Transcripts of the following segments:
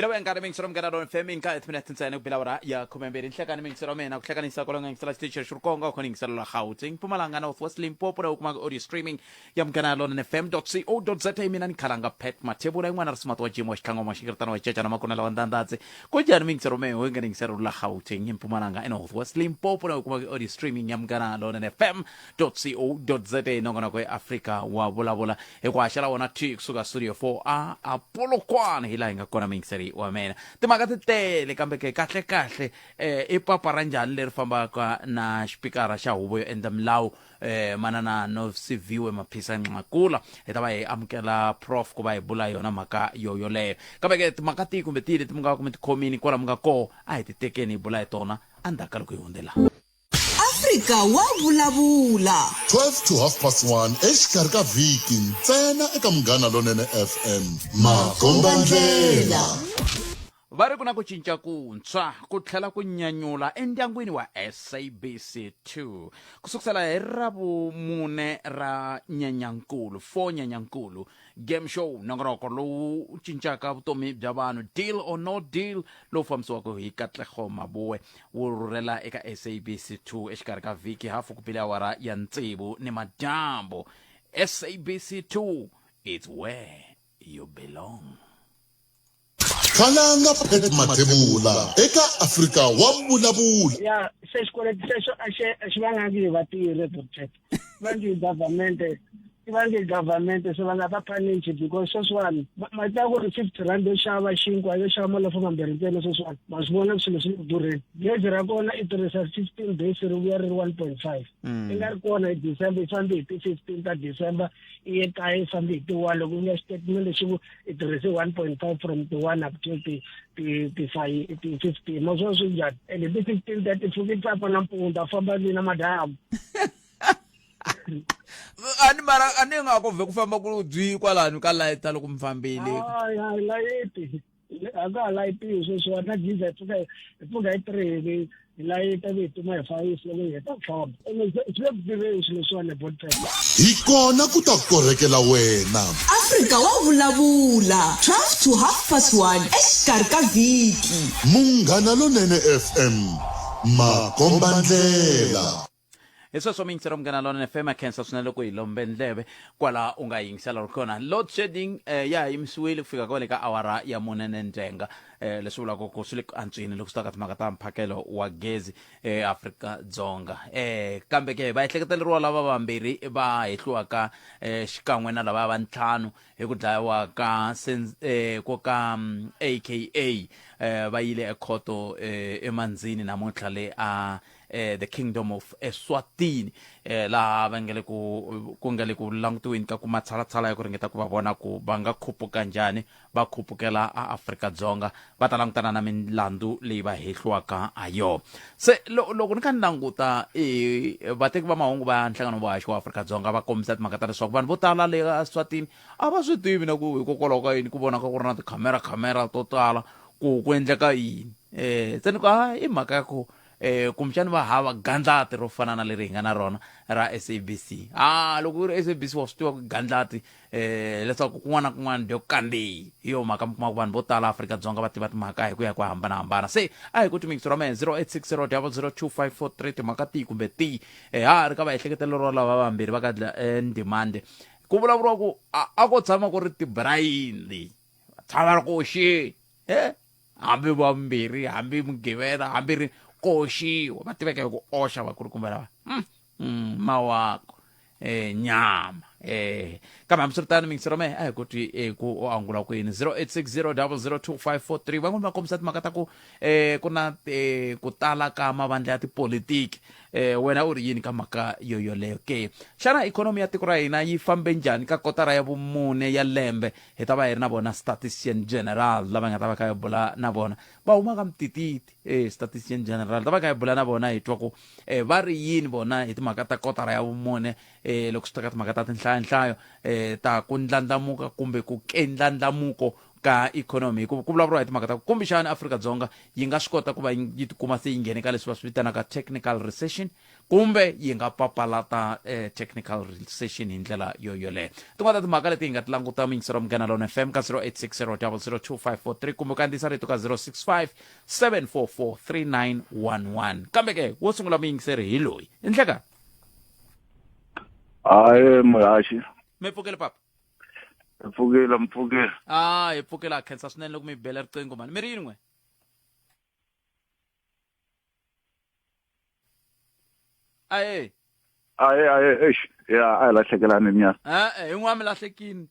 ila wengane mengisero mngana don femi ka 8 minutes ntsena kubila ora ya khomembeli inhlekane mengisero mina ukuhlekanisa kolonga ngisela teacher shukonga khona ngiselo la Gauteng Mpumalanga North West Limpopo na kuma audio streaming ya mngana lona nfm.co.za mina nikhalanga pet mathebula ingwana rismato wa jimo xikhango mashikirtana wa checha na makona la wandandatse kujani mengisero me wengane ngiselo la Gauteng Mpumalanga North West Limpopo na kuma audio streaming ya mngana lona nfm.co.za nongona kwa Afrika wa Vulavula ekwashala wona thi kusuka studio 4 Apollo kwana hilainga kona mengiseri wa mena timhaka ti tele kambe ke kahle i papa ra njhani leri fambaka na xipikara xa huvo yo endla milawu manana Nosiviwe Maphisa-Nqakula hi ta va hi amukela Prof ku va hi bula yona mhaka yoleyo kambe ke timhaka tihi kumbe tihi leti mi nga kumbe tikhomini kwala mi nga koho a hi ti tekeni hi bula hi tona endzhaku ka loko hi hundzela Afrika wa vulavula 12 to 1:30 exikarhi ka vhiki ntsena eka Munghana Lonene FM makombandlela va ri ku na ku cinca kuntshwa ku tlhela ku nyanyula endyangwini wa SABC2 kusukusela hi Ravumune ra Nyenyankulu 4 Nyenyankulu game show nongonoko lowu cincaka vutomi bya vanhu deal or no deal lowu fambisiwaka hi Katlego Mabuwe wu rhurhela eka SABC2 exikarhi ka vhiki hafu ku pile awara ya ntsevu ni madyambu SABC2 it's where you belong. khalanga pet mathebula eka Afrika wa Vulavula ya se xikweleti xexo a xi va nga ngi vatirhi project va ngi government se va nga va panichi because sweswiwani mati ya ku ri 50 rand yo xava xinkwa yo xava malofo mambirhi ntsena sweswiwani ma swi vona swilo swi durheni gezi ra kona i tirhisa 15 days ri vuya ri 1.5 i nga ri kona hi December i fambi hi ti 15 ta December i ye kaya i fambi hi ti 1 loko u nga statement lexi ku i tirhise 1.5 from the 1 up to ti 15 ma swo swi njhani and hi ti 15 ta ti fuki tsapa nampundza famba na madamu ani nga ko ve ku famba ku byi kwalani ka light loko mfambile light aka light so na jiza tuka itrebe light abetu ma fayisi loko yeta famba swi bile swilo swa le bottom ikona ku ta korekela wena Afrika wa vulavula 12 to 1:30 exikarhi ka vhiki Munghana Lonene FM makombandlela eso so mingisero mngana lona nefema cancer swinene ku hi lombe ndleve kwala u nga yingisela rikona load shedding ya yimisiwile kufika kwale ka awara ya munene njenga leswi vulaka ku swi le ku antswini loko swi ta ka timhaka ta mphakelo wa gezi Afrika-Dzonga kambe ke va ehleketeleriwa lava vambirhi va hehliwaka xikan'we na lava va ntlhanu hi ku dlayiwa ka ko ka aka va yile ekhoto emanzini namuntlha le the Kingdom of Eswatini la vangele ku ngale ku langutiweni ka ku matshalatshala ya ku ringeta ku va vona ku va nga khupuka njhani va khupukela Afrika-Dzonga va ta langutana na milandzu leyi va hehliwaka a yo se loko ni ka ni languta vateki va mahungu va nhlangano wa haxi wa Afrika-Dzonga va kombisa timhaka ta leswaku vanhu vo tala le Eswatini a va swi tivi na ku hikokwalaho ka yini ku vona ka ku ri na tikhamera to tala ku endleka yini se ni ku i mhaka ya ku kumxani va hava gandlati ro fana na leri hi nga na rona ra SABC loko ku ri SABC wa swi tiva ku gandlati leswaku kun'wana na kun'wana dyo kandiyi hi yo mhaka mi kuma ku vanhu vo tala Afrika-Dzonga va tiva timhaka hi ku ya ku hambanahambana se a hi ku timikisiro ra mehe 0860002543 timhaka tihi kumbe tihi ri ka va ehleketeleriwa lava vambirhi va ka ndimande ku vulavuriwa ku a ko tshama ku ri tibrayini tshama ri koxi hambi vambirhi hambi mugivela hambi ri koxiwa va tiveka hi ku oxa va ku ri kumbe lava mawako nyama kambe hambi swi ri tani mingisiro mehe a hi koti ku angula kwini 0860002543 van'wani va kombisa timhaka ta ku ku na ku tala ka mavandla ya tipolitiki wena u ri yini ka mhaka yoleyo ke xana ikhonomi ya tiko ra hina yi fambe njhani ka kotara ya vumune ya lembe hi ta va hi ri na vona statistician general lava nga ta va ka hi bula na vona va humaka mitititi statistician general ta va ka hi bula na vona hi twa ku va ri yini vona hi timhaka ta kotara ya vumune loko swi ta ka timhaka ta tinhlayanhlayo ta ku ndlandlamuka kumbe ku kendlandlamuko ka ikhonomi ku vulavuriwa hi timhaka ta ku kumbexani Afrika-Dzonga yi nga swi kota ku va yi tikuma se yi nghene ka leswi va swi vitanaka technical recession kumbe yi nga papalata technical recession hi ndlela yoyoleyo. Tin'wana ta timhaka leti hi nga ti languta mingisero Mugana FM ka 0860002543 kumbe kandziyisa rito ka 065 kambe ke wo sungula muyingiseri hi loyi i ndleka Hayi muhashi mi pfukele papa mpfukela hi pfukela khensa swinene loko mi bela riqingho mani mi ri yin'we aye ya lahlekelani nyana hin'wana mi lahlekini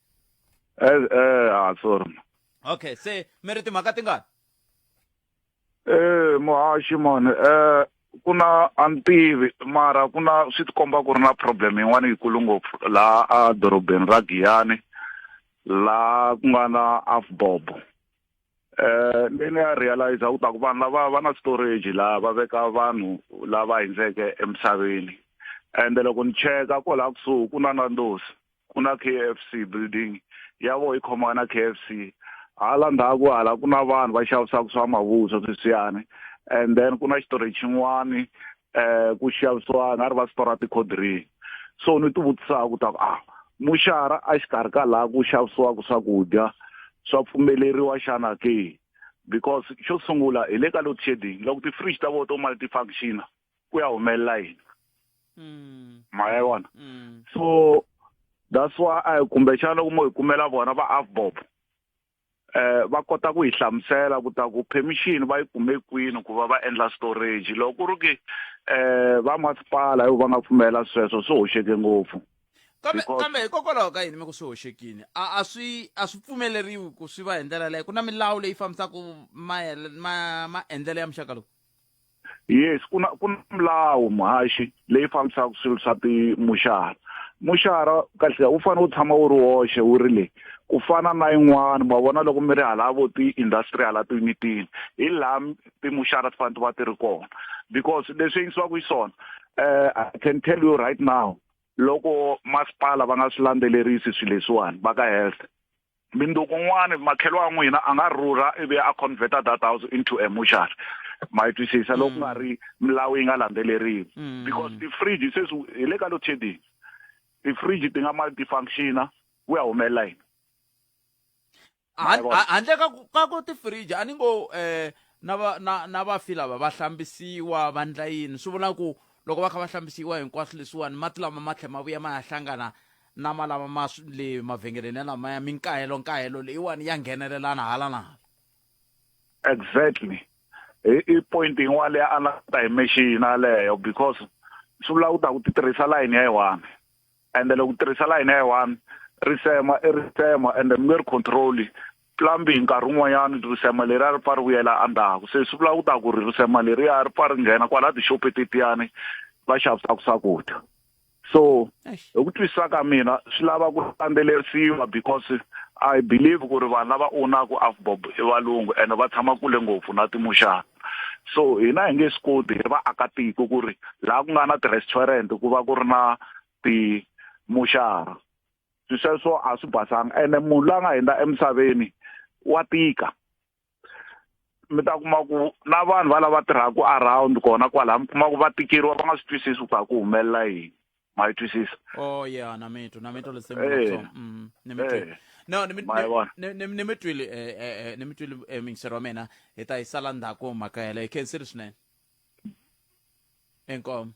sorry okay se mi ri timhaka tingani muhashi mani kuna antivi mara kuna swi tikomba ku ri na problem yin'wana yikulu ngopfu laha a dorobeni ra Giyani laha ku nga na AVBOB leyi ya realize ku ta ku vanhu lava va na storage laha va veka vanhu lava hindzeke emisaveni ende loko ni cheka kwalaha kusuhi ku na Nandosi ku na KFC building ya vo yi khomana na KFC hala ndhaku hala ku na vanhu va xavisaka swa mavuswa sweswiyani and then ku na storage xin'wani ku xavisiwa nga ri va store ti-cold drink so ni ti vutisaka ku ta ku muxara a xikarhi ka laha ku xavisiwaka swakudya swa pfumeleriwa xana ke because xo sungula hi le ka load shedding loko ti-fridge ta vo to multi-function ku ya humelela yini maya vona so that's why kumbexana loko mo hi kumela vona va AVBOB va kota ku hi hlamusela ku ta ku permission va yi kume kwini ku va va endla storage loko ku ri ki va masipala va nga pfumela sweswo swi hoxeke ngopfu kambe hikokwalaho ka yini mi ku swi hoxekini a swi pfumeleriwi ku swi va hi ndlela leyo ku na milawu leyi fambisaka maendlelo ya muxaka lowu yes ku na milawu muhashi leyi fambisaka swilo swa muxara kahle u fanele u tshama u ri woxe wu ri le ku fana na yin'wana ma vona loko mi ri halavo ti-industrial ti-unitini hi laha timuxara ti fanele ti va ti ri kona because leswi yingisiwaka hi swona I can tell you right now loko masipala va nga swi landzelerisi swilo leswiwani va ka health mindzuku n'wana makhelwa wa n'wina a nga rhurha ivi a converta that house into a muxari ma yi twisisa loko nga ri milawu yi nga landzeleriwi because ti-fridge sweswi hi le ka load shedding ti-fridge ti nga multi-functiona ku ya humelela yini handle ka ku ti-fridge a ni ngo na vafi lava va hlambisiwa va ndla yini swi vula ku loko va kha va hlambisiwa hinkwaswo leswiwani mati lama ma tlhela ma vuya ma ya hlangana na malama ma le mavhengeleni ya lamaya nkahelo leyiwani ya nghenelelana hala na hala exactly i point yin'wana leyi a nga ta hi machine leyo because swi vula ku ta ku ti tirhisa layini ya yi-one ende loko tirhisa layini ya yi-one risema ende mi nge ri control plumbing nkarhi wun'wanyana risema leri a ri pfa ri vuyela endzhaku se swi vula ku ta ku ri risema leriya ri pfa ri nghena kwalaha tixopi tetiyani va xavisaka swakudya so hi ku twisisa ka mina swi lava ku landzelerisiwa because I believe ku ri vanhu lava ownaka AVBOB i valungu ende va tshama kule ngopfu na timuxara so hina hi nge swi koti hi vaakatiko ku ri laha ku nga na ti-restaurant ku va ku ri na timuxara sweswo a swi basanga ene munhu la nga hundza emisaveni wa tika mi ta kuma ku na vanhu va lava tirhaka around kona kwalaha mi kuma ku va tikeriwa va nga swi twisisi ku ta ku humelela yini ma yi twisisa yeah na mito no ni mi twile mingisero wa mina hi ta hi sala ndzhaku mhaka yeleyo khensiri swinene enkomo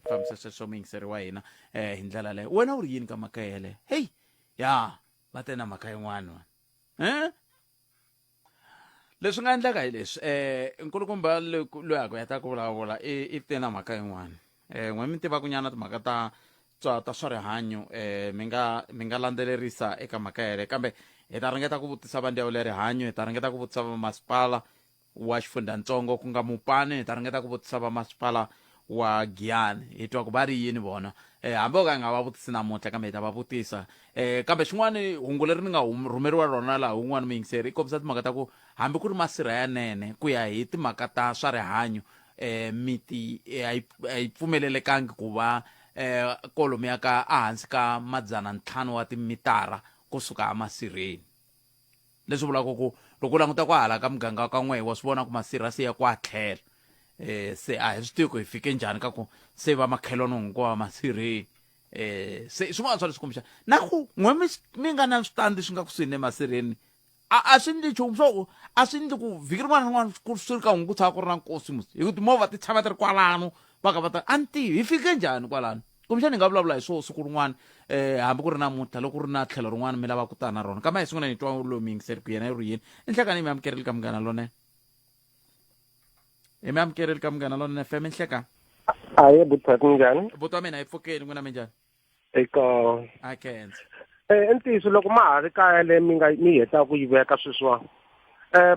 fambisa sweswo mingiseri wa hina hi ndlela leyo wena u ri yini ka mhaka yeleyo hey ya va te na mhaka yin'wana leswi nga endleka hi leswi nkulukumba loyi a ku heta ku vulavula i te na mhaka yin'wana n'we mi tiva ku nyana timhaka ta swa rihanyo mi nga landzelerisa eka mhaka yeleyo kambe hi ta ringeta ku vutisa va ndzawulo ya rihanyo hi ta ringeta ku vutisa va masipala wa xifundzantsongo ku nga Mupani hi ta ringeta ku vutisa va masipala wa Giyani hi twa ku va ri yini vona hambi o ka nga va vutisi namuntlha kambe hi ta va vutisa kambe xin'wana hungu leri ni nga rhumeriwa rona laha wun'wana muyingiseri i kombisa timhaka ta ku hambi ku ri masirha yanene ku ya hi timhaka ta swa rihanyo miti a yi pfumelelekangi ku va kolomu ya ka ehansi ka 500 wa timitara kusuka emasirheni leswi vulaka ku loko u languta ku hala ka muganga ka n'we wa swi vona ku masirha se ya ku a tlhela se a hi swi tivi ku hi fike njhani ka ku se va makhelwani hinkwawa masirheni se swin'wana swa leswi kombisa na ku n'we mi nga na switandi swi nga kusuhi ne masirheni a swi ndli nchumu swo a swi ndli ku vhiki rin'wana rin'wana ku swi ri ka hungu tshava ku ri na nkosi musi hi ku timovha ti tshama ti ri kwalano va ka va ta a ni tivi hi fike njhani kwalano kumbexani hi nga vulavula hi swo siku rin'wana hambi ku ri namuntlha loko ku ri na tlhelo rin'wana mi lava ku ta na rona kambe hi sungula ni twa lowu mi yingiseri ku yena yi ri yini i nhlekani mi amukereli ka munghana lonene hi mi amukereli ka munghana lonene FM nhleka Aye, buthaka njani? buti wa mina hi pfukeni n'wina mi njhani Eka a khensa ntiyiso loko ma ha ri kaya le mi heta ku yi veka sweswiwa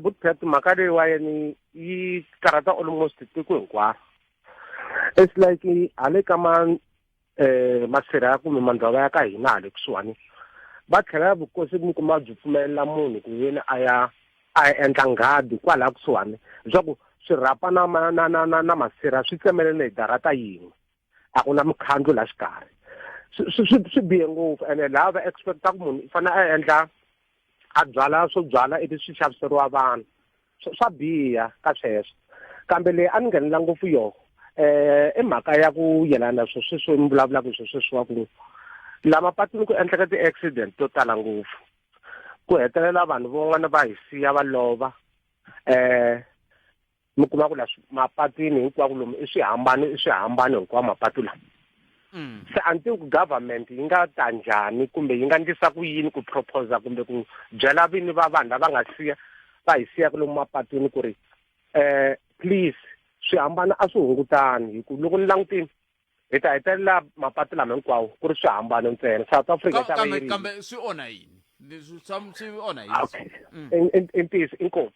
buthaka mhaka leyiwayeni yi karhata almost tiko hinkwaro. It's like hale ka masirha kumbe mandlwa ya ka hina hale kusuhani va tlhela vukosi mi kuma byi pfumelela munhu ku yeni a endla nghadi kwalaha kusuhani leswaku swirhapa na masirha swi tsemelele hi darata yin'we a ku na mikhandlo la xikarhi swi bihe ngopfu ene laha va expecta ku munhu i fanele a endla a byala swo byala ivi swi xaviseriwa vanhu swa biha ka sweswo kambe leyi a ni nghenela ngopfu yona i mhaka ya ku yelana sweswo mi vulavulaka sweswiwa ku la mapatwini ku endleka ti-accident to tala ngopfu ku hetelela vanhu van'wana va hi siya va lova mi kuma ku la mapatwini hinkwako lomu i swihambano hinkwawo mapatu lama se a ni tivi ku government yi nga ta njhani kumbe yi nga ndlisa ku yini ku proposa kumbe ku byela vini va vanhu lava nga siya va hi siyaka lomu mapatwini ku ri please swihambano a swi hungutani hi ku loko ni langutini hi ta hetelela mapatu lama hinkwawo ku ri swihambano ntsena South Africa kambe swi onha yini swi onha yini ntiyiso inkomu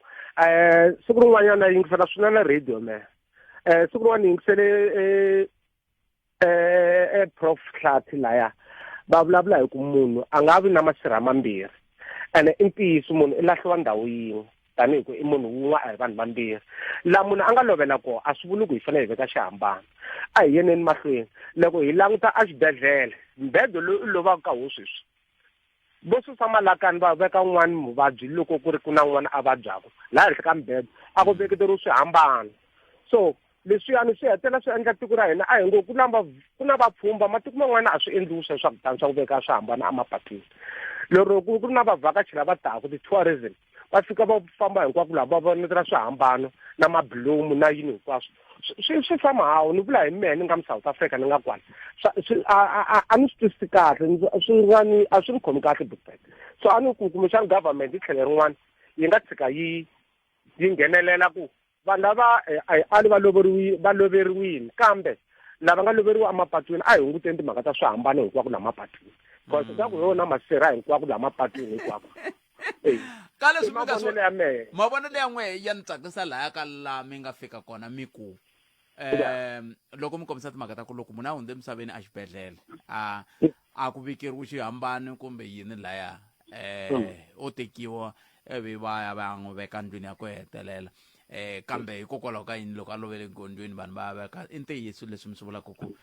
siku rin'wanyana yingisela swinene radio me siku rin'wana yingisele Prof Hlathi laya va vulavula hi ku munhu a nga vi na masirha mambirhi ene i ntiyiso munhu i lahliwa ndhawu yin'we tanihi ku i munhu wun'we a hi vanhu vambirhi laha munhu a nga lovela kona a swi vuli ku hi fanele hi veka xihambano a hi yeneni mahlweni loko hi languta a xibedhlele mbedo loyi u lovaka ka wo sweswi vo susa malakani va veka un'wana muvabyi loko ku ri ku na n'wana a vabyaka laha henhla ka mbedo a ku veketeriwa swihambano so leswiyani swi hetelela swi endla tiko ra hina a hi ngo ku na vapfhumba matiko man'wana a swi endliwi swa kutani swa ku veka swihambano emapatwini lero ku ri na vavhakachi lava taka ti-tourism va fika va famba hinkwako laha va vonetela swihambano na mabulomu na yini hinkwaswo swi famba hawu ni vula hi mehe ni nga mi-South Africa ni nga kwala a ni swi twisisi kahle a swi ni khomi kahle bukbek so a ni ku kumbexana government hi tlhelo rin'wana yi nga tshika yi nghenelela ku vanhu lava ali va loveriwile kambe lava nga loveriwa emapatwini a hi hunguteni timhaka ta swihambano hinkwako laha mapatwini because ka ku yona masirha hinkwako laha mapatwini hinkwako ka leswi mavonelo ya n'we ya ni tsakisa lahaya ka laha mi nga fika kona mi ku loko mi kombisa timhaka ta ku loko munhu a hundze emisaveni a xibedhlele a ku vikeriwi xihambano kumbe yini laya o tekiwa ivi va ya va n'wi veka ndlwini ya ku hetelela kambe hikokwalaho ka yini loko a lovele gondweni vanhu va veka i ntiyiso leswi mi swi vulaka ku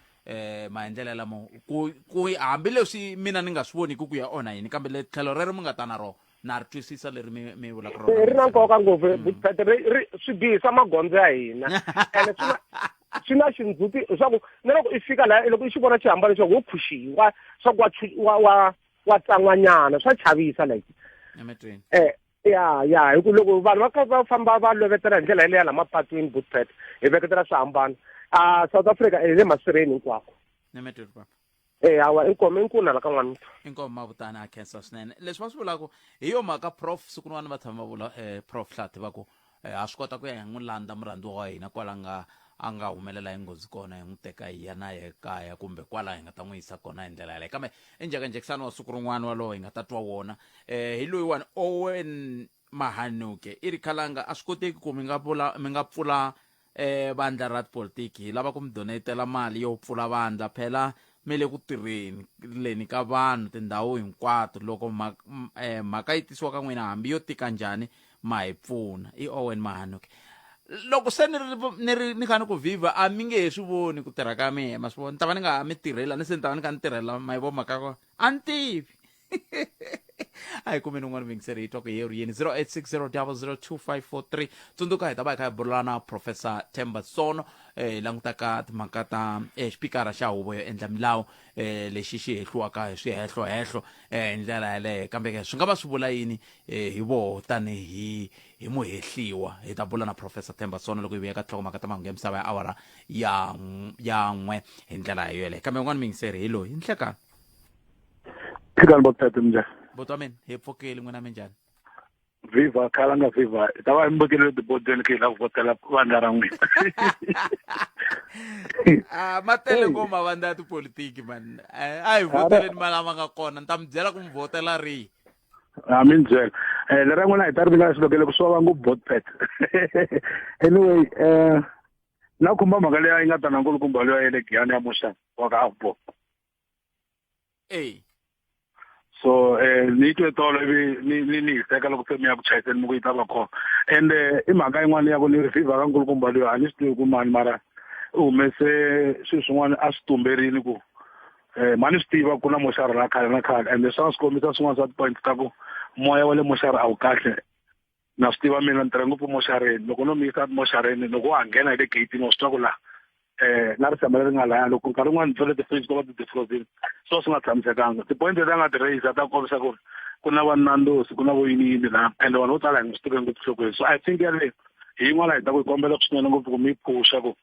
maendlelo lamo ku hambileswi mina ni nga swi voni ku ya onha yini kambe le tlhelo rero mi nga ta na rona na ri twisisa leri mi vulaka rona ri na nkoka ngopfu swi bihisa magondzo ya hina ene swi na xindzhuti leswaku na loko i fika laha loko i xi vona xihambano leswaku wo phuxiwa leswaku wa tsan'wanyana swa chavisa like ya hi ku loko vanhu va famba va lovetela hi ndlela yaleyo laha mapatwini butpet hi veketela swihambano South Africa hi le masirheni hinkwako hawa inkulu hala ka n'wana inkomo mavutana a khensa swinene leswi va swi vulaka hi yo mhaka Prof siku rin'wana va tshama va vula Prof Hlathi va ku ha swi kota ku ya hi n'wi landza murhandziwa wa hina kwala a nga humelela hi nghozi kona hi n'wi teka hi ya na ye kaya kumbe kwala hi nga ta n'wi yisa kona hi ndlela yaleyo kambe njhekanjhekisano wa siku rin'wana walowo hi nga ta twa wona hi loyiwani Owen Mahanuke i ri khalanga a swi koteki ku mi nga pfula vandla ra politiki hi lava ku mi donatela mali yo pfula vandla phela mi le ku tirheni ka vanhu tindhawu hinkwato loko mhaka yi tisiwa ka n'wina hambi yo tika njhani ma hi pfuna i Owen Mahanuke loko se ni kha ni ku vhivha a mi nge he swi voni ku tirha ka mina ma swi vona ni ta va ni nga ha mi tirhela ni se ni ta va ni kha ni tirhela ma hi vo mhaka kona a ni tivi a hi kumeni un'wana vayingiseri hi twa ku yeruyeni 0860002543 tsundzuka hi ta va hi kha hi bula na Professor Themba Sono langutaka timhaka ta xipikara xa huvo yo endla milawu lexi xi hehliwaka hi swihehlohehlo hi ndlela yaleyo kambe swi nga va swi vula yini hi voho tanihi muhehliwa hi ta bula na Professor Themba Sono loko hi vuya ka nhlokomhaka ta mahungu ya misava ya awara ya n'we hi ndlela yoyeleyo kambe un'wana vayingiseri hi loyi nhlekani Phikani bothata njani? botwa mina hi pfukeli n'wina minjhani Viva khala nga viva. Ta va mbekele tibodweni ke la votela vandla ra n'wina. matele ngoma vandla ya tipolitiki man a hi voteleni malama nga kona ni ta mi byela ku mi votela rihi Amin byela. Le ra n'wina hi ta ri mina xilokele ku swa ngo botpet. Anyway, na kumba mhaka leyi yi nga ta na nkulukumba leyi ya le Giyani ya muxa wa ka AVBOB. So ni twe tolo ni teka loko se mi ya ku chayiseni mi ku yi ta va kona and i mhaka yin'wana ya ku ni receiver ka nkulukumba leyi a ni swi tivi ku mani mara u humese swilo swin'wana a swi tumberini ku mani swi tiva ku na moxara la khale na khale and swa swi kombisa swin'wana swa tipoint ta ku moya wa le moxara a wu kahle na swi tiva mina ni tirha ngopfu moxareni loko no mi yisa moxareni loko wa ha nghena hi le gate-ini wa swi twa ku laha na risema leri nga laya loko nkarhi wun'wana tsole ti-fridge to va ti-defrozile so swi nga tshamisekanga tipoint leti a nga ti rayisa ta kombisa ku ri ku na vanandosi ku na voyiniyini laha ende vanhu vo tala hi nga swi tivi ngopfu nhlokweni so I think yaleyo hi yin'wana hi ta ku hi kombela swinene ngopfu ku mi yi phusha ku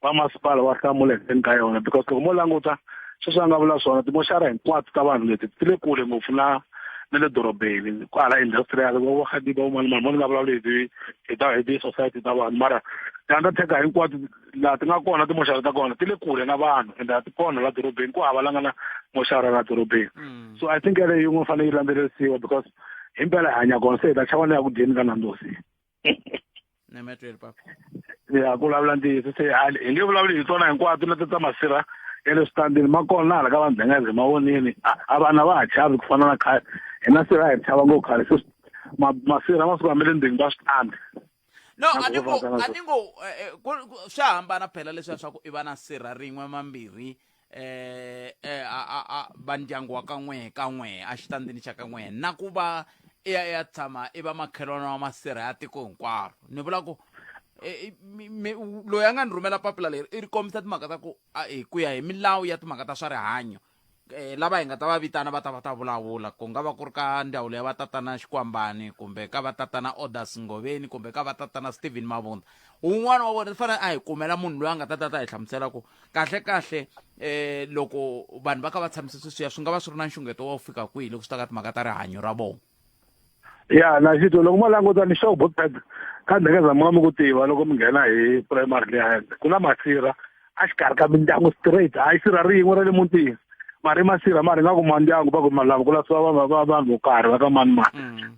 vamasipala va hlamula endzeni ka yona because loko mo languta sweswi a nga vula swona timoxara hinkwato ta vanhu leti ti le kule ngopfu na le dorobeni kwala industrial vo khadiba vo mali mali nga vulavula hi ti society ta vanhu mara ti-undertaker hinkwato laha ti nga kona timoxara ta kona ti le kule na vanhu ende a ti kona la dorobeni ku hava la nga na moxara la dorobeni so I think yaleyo yin'we fanele yi landzelerisiwa because hi mpela hi hanya kona se hi ta chava na ya ku dyeni ka nandosi nemetweli papa ya ku vulavula ntiyiso se hi nge vulavuli hi tona hinkwato leti ta masirha ya le switandini ma kona na hala ka vanhu bengezi mavonini a vanhu va ha chavi ku fana na khale hina sirha hi chava ngopfu khale se masirha ma suka hamele ndzeni ka switandi no a ni ngo swa hambana phela leswiya swa ku i va na sirha rin'we mambirhi va ndyangu wa ka n'we a xitandini xa ka n'we na ku va ya tshama i va makhelwana wa masirha ya tiko hinkwaro ni vula ku loyi a nga ni rhumela papila leri i ri kombisa timhaka ta ku ku ya hi milawu ya timhaka ta swa rihanyo lava hi nga ta va vitana va ta vulavula ku nga va ku ri ka ndzawulo ya vatatana Xikwambani kumbe ka vatatana Odas Ngobeni kumbe ka vatatana Stephen Mavonelo un'wana wa vona fanele a hi kumela munhu loyi a nga ta hi hlamusela ku kahle loko vanhu va ka va tshamise sweswiya swi nga va swi ri na nxungeto wo fika kwihi loko swi ta ka timhaka ta rihanyo ra vona ya na xito loko mo languta ni show book ka ndhekeza mi nga mi ku tiva loko mi nghena hi primary leyi ku na masirha a xikarhi ka mindyangu straight a yi sirha rin'we ra le mutini mara i masirha mara nga ku mandyangu va ku malava ku lasiwa vanhu vo karhi va ka mani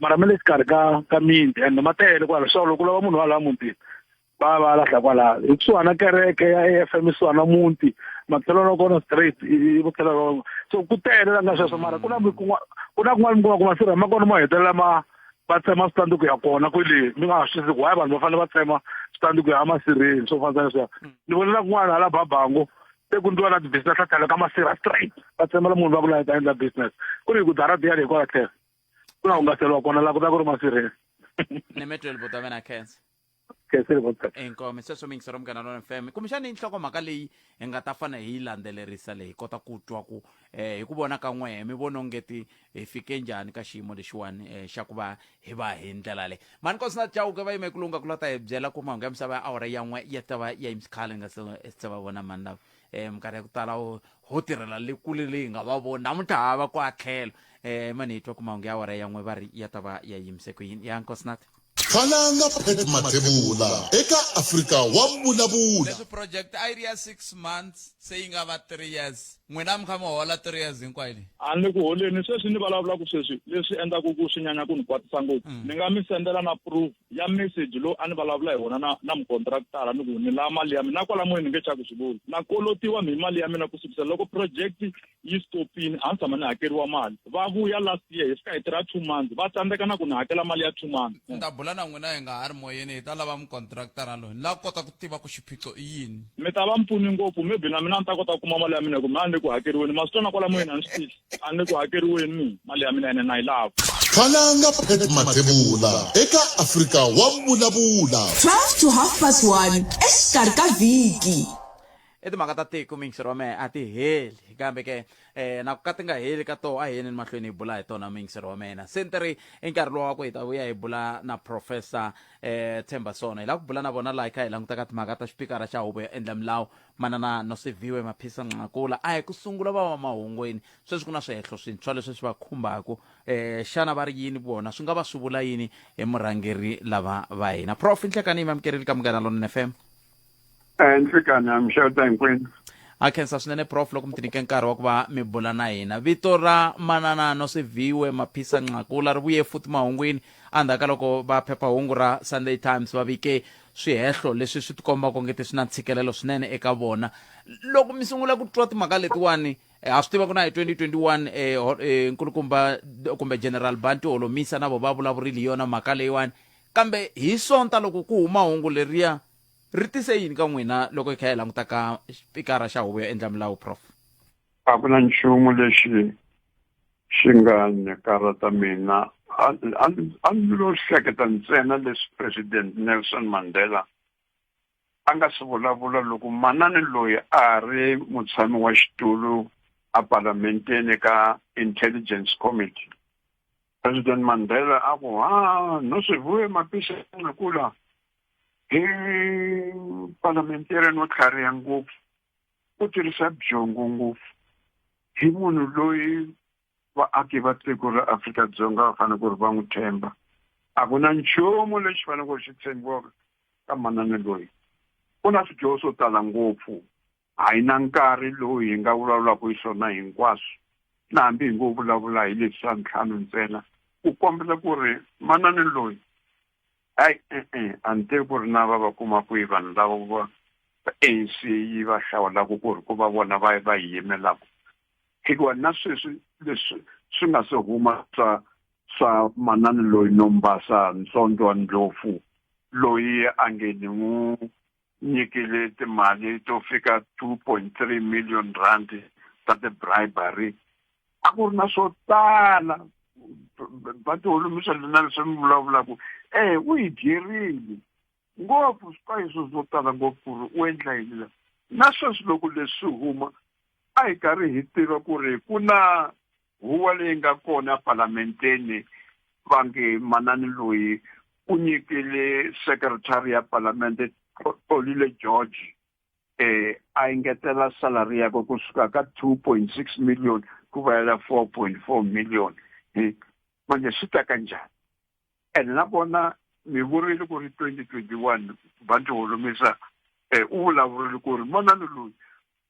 mara mi le xikarhi ka mindi and ma tele kwala swa loko lava munhu wa laha mutini va lahla kwalaho hi kusuhana kereke ya AFM isuhana muti matlhelo na kona straight i vutlhela so ku tele la nga sweswo mara ku na kun'wana mi kuma ku masirha ma kona ma hetelela va tsema switanduku ya kona kwele mi nga swi ku why vanhu va fanele va tsema switanduku ya masirheni swo fana sweswo ni vonela kun'wana hala Babango se ku ndliwa na ti-business a tlhelo ka masirha straight va tsemela munhu va ku la ta endla business ku ri hi ku darati yale hi kwala tlhelo ku na hungaseliwa kona la ku ta ku ri masirheni nemetweli bota vena cancer inkomi sweswo mi ngisero Munghana Lonene FM kumbexani nhlokomhaka leyi hi nga ta fana hi yi landzelerisa leyi hi kota ku twa ku hi ku vona ka n'we mi vona ongeti hi fike njhani ka xiyimo lexiwani xa ku va hi ndlela leyi mani kosi na Chauke va yime kulunga ku lata hi byela ku mahungu ya misava ya awara ya n'we ya ta va ya yimisikhale nga se va vona mani lava minkarhi ya ku tala ho tirhela le kule leyi nga va vona namuntlha hava ku a tlhelo mani hi twa ku mahungu ya awara ya n'we va ri ya ta va ya yimise ku yini ya nkosi nati khalanga Pet Mathebula eka Afrika wa Vulavula leswi project a yi ri ya 6 months se yi nga va 3 years n'wina mi kha mi hola 3 years hinkwayo leyi a ni ku holeni sweswi ni vulavulaka sweswi leswi endlaku ku swi nyanya ku ni kwatisa ngopfu ni nga mi sendela na proof ya message lowu a ni vulavula hi wona na mukontraktara ni ku ni lava mali ya mina na kwala moyeni ni nge chaku swi vuli na kolotiwa mi mali ya mina ku sukisela loko project yi stopini a ni tshama ni hakeriwa mali va vuya last year hi fika hi tirha 2 months va tsandzeka na ku ni hakela mali ya 2 months ni ta bula na n'wina hi nga ha ri moyeni hi ta lava mukontraktara loyi ni lava kota ku tiva ku xiphiqo i yini mi ta va mpfuni ngopfu maybe na mina ni ta kota ku kuma mali ya mina ku mina a ni le ku hakeriweni ma swi twa na kwala moyeni a ni swi tivi a ni le ku hakeriweni mali ya mina ene na yi lava khalanga phet mathebula eka Afrika wa vulavula 12 to 1:30 exikarhi ka vhiki. I timhaka ta tiko mingiseri wa mehe a ti heli kambe ke na ka ti nga heli ka toho a heleni mahlweni hi bula hi tona mingiseri wa mina se ni ti ri i nkarhi lowa ku hi ta vuya hi bula na Professor Themba Sono hi lava ku bula na vona laha hi kha hi languta ka timhaka ta xipikara xa huvo ya endla milawu manana Nosiviwe Maphisa-Nqakula a hi ku sungula va va mahungweni sweswi ku na swihehlo swintshwa leswi swi va khumbaka xana va ri yini vona swi nga va swi vula yini hi murhangeri lava va hina Prof nhlekani yi mamukereli ka Munghana Lonene FM. Nhlekani amshota hinkwenu. A khensa swinene Prof loko mi ti nyike nkarhi wa ku va mi bula na hina vito ra manana Nosiviwe Maphisa-Nqakula ri vuye futhi mahungwini endzhaku loko va phephahungu ra Sunday Times va vike swihehlo leswi swi tikomba ku ngeti swi na ntshikelelo swinene eka vona loko mi sungula ku twa timhaka letiwani ha swi tiva ku na hi 2021 nkulukumba kumbe General Bantu Holomisa na vo va vulavurile yona mhaka leyiwani kambe hi sonta loko ku huma hungu leriya ri tise yini ka n'wina loko hi kha hi languta ka xipikara xa huvo ya endla milawu Prof. A ku na nchumu lexi xi nga ni karata mina a ndzi lo hleketa ntsena leswi President Nelson Mandela a nga swi vulavula loko manani loyi a ri mutshami wa xitulu a parlamenteni ka Intelligence Committee. President Mandela a ku Nosiviwe Maphisa-Nqakula parliamentarian wo tlhariha ngopfu u tirhisa byongo ngopfu hi munhu loyi vaaki va tiko ra Afrika-Dzonga va fanele ku ri va n'wi themba a ku na nchumu lexi fanele ku xi tshembiwaka ka manani loyi u na swidyoho swo tala ngopfu a hi na nkarhi lowu hi nga vulavulaka hi swona hinkwaswo na hambi hi ngo vulavula hi leswi swa ntlhanu ntsena ku kombela ku ri manani loyi ante ku ri na va kuma ku hi vanhu lava va ANC yi va hlawulaka ku ri ku va vona va hi yimelaka hikuva na sweswi leswi swi nga se huma swa manani loyi Nombasa Nsondo Ndlovu loyi a nge ni n'wi nyikile timali to fika 2.3 million rand ta ti-bribery a ku ri na swo tala va ti holomisa lena leswi mi vulavulaka u hi byerile ngopfu swikayiswo swo tala ngopfu ku ri u endla yini na sweswi loko leswi huma a hi karhi hi tiva ku ri ku na huwa leyi nga kona parlamenteni va nge manani loyi u nyikile secretary ya parlamente Olile George a engetela salary yakwe kusuka ka 2.6 million ku va ya 4.4 million manje swi ta kanjani ene na vona mi vurile ku ri 2021 Bantu Holomisa u vulavurile ku ri manani loyi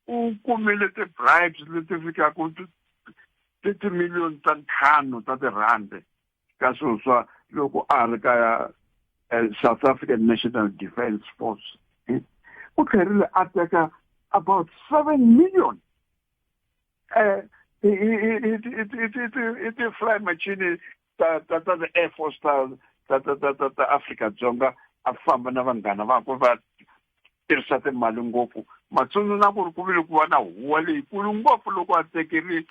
u kumile ti-bribes leti fikaka 30 million ta ntlhanu ta tirhandi ka swilo swa loko a ri ka South African National Defence Force u tlherile a teka about 7 million ti-fly machine ta the Air Force ta Afrika-Dzonga a famba na vanghana vakwe va tirhisa timali ngopfu matsundzuka ku ri ku vile ku va na huwa leyikulu ngopfu loko a tekerile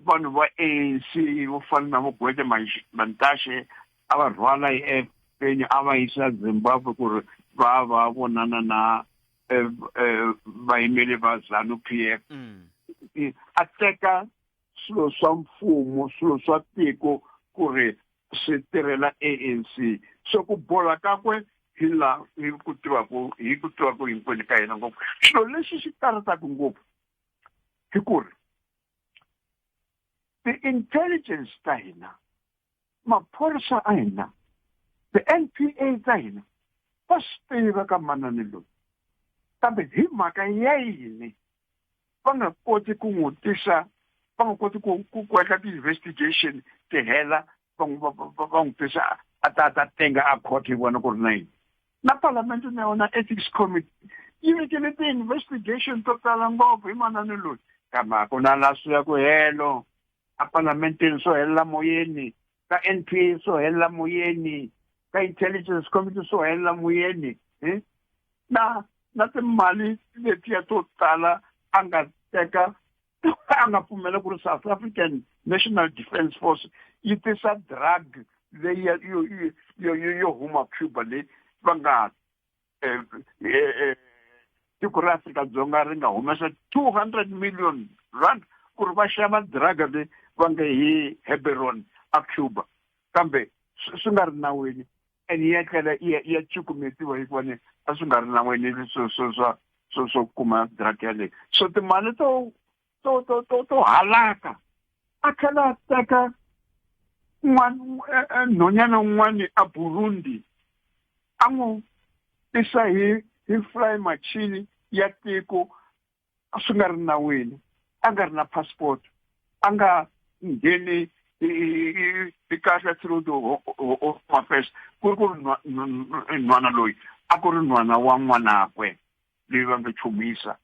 vanhu va ANC vo fana na Mogwete Mantashe a va rhwala hi Kenya a va yisa Zimbabwe ku ri va vonana na vayimeli va ZANU-PF a teka swilo swa mfumo swilo swa tiko ku ri swi tirhela ANC so ku bola kakwe hi la hi ku tivaku hinkwenu ka hina ngopfu xilo lexi xi karataka ngopfu hi ku ri ti-intelligence ta hina maphorisa a hina ti-NPA ta hina va swi tiva ka manani loyi kambe hi mhaka ya yini va nga koti ku n'wi tisa va nga koti ku endla ti-investigation ti hela va n'wi tisa a ta tenga a court hi vona ku ri na yini na parlamenti na yona ethics committee yi vekele ti-investigation to tala ngopfu hi manani loyi kambe a ku na la swi ya ku helo a parlamenteni swo helela moyeni ka NPA swo helela moyeni ka intelligence committee swo helela moyeni na timali letiya to tala a nga teka anga pfumela ku ri South African National Defence Force yi tisa drug leyi yo huma Cuba leyi va nga tiko ra Afrika-Dzonga ri nga humesa 200 million rand ku ri va xava drug leyi va nga hi Heberon a Cuba kambe swi nga ri nawini and ya tlhela ya cukumetiwa hikuva a swi nga ri nawini swo kuma drug yaleyo so timali to halaka a tlhela teka nhonyana un'wana a Burundi a n'wi tisa hi fly machine ya tiko a swi nga ri nawini a nga ri na passport a nga ngheni hi kahle through the home affairs ku ri nhwana loyi a ku ri nhwana wa n'wanakwe leyi va nga chumisa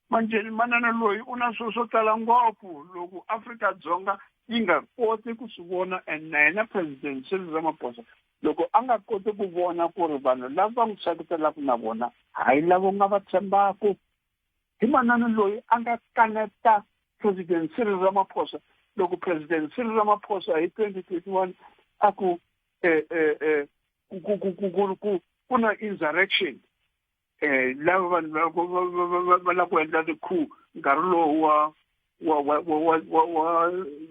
manjeni manana loyi u na swo tala ngopfu loko Afrika-Dzonga yi nga koti ku swi vona and na yena president Cyril Ramaphosa loko a nga koti ku vona ku ri vanhu lava n'wi seketelaka na vona hayi lavo nga va tshembaku hi manana loyi a nga kaneta president Cyril Ramaphosa loko president Cyril Ramaphosa hi 2021 a ku ku na insurrection lava vanhu va la ku endla the coup nkarhi lowu wa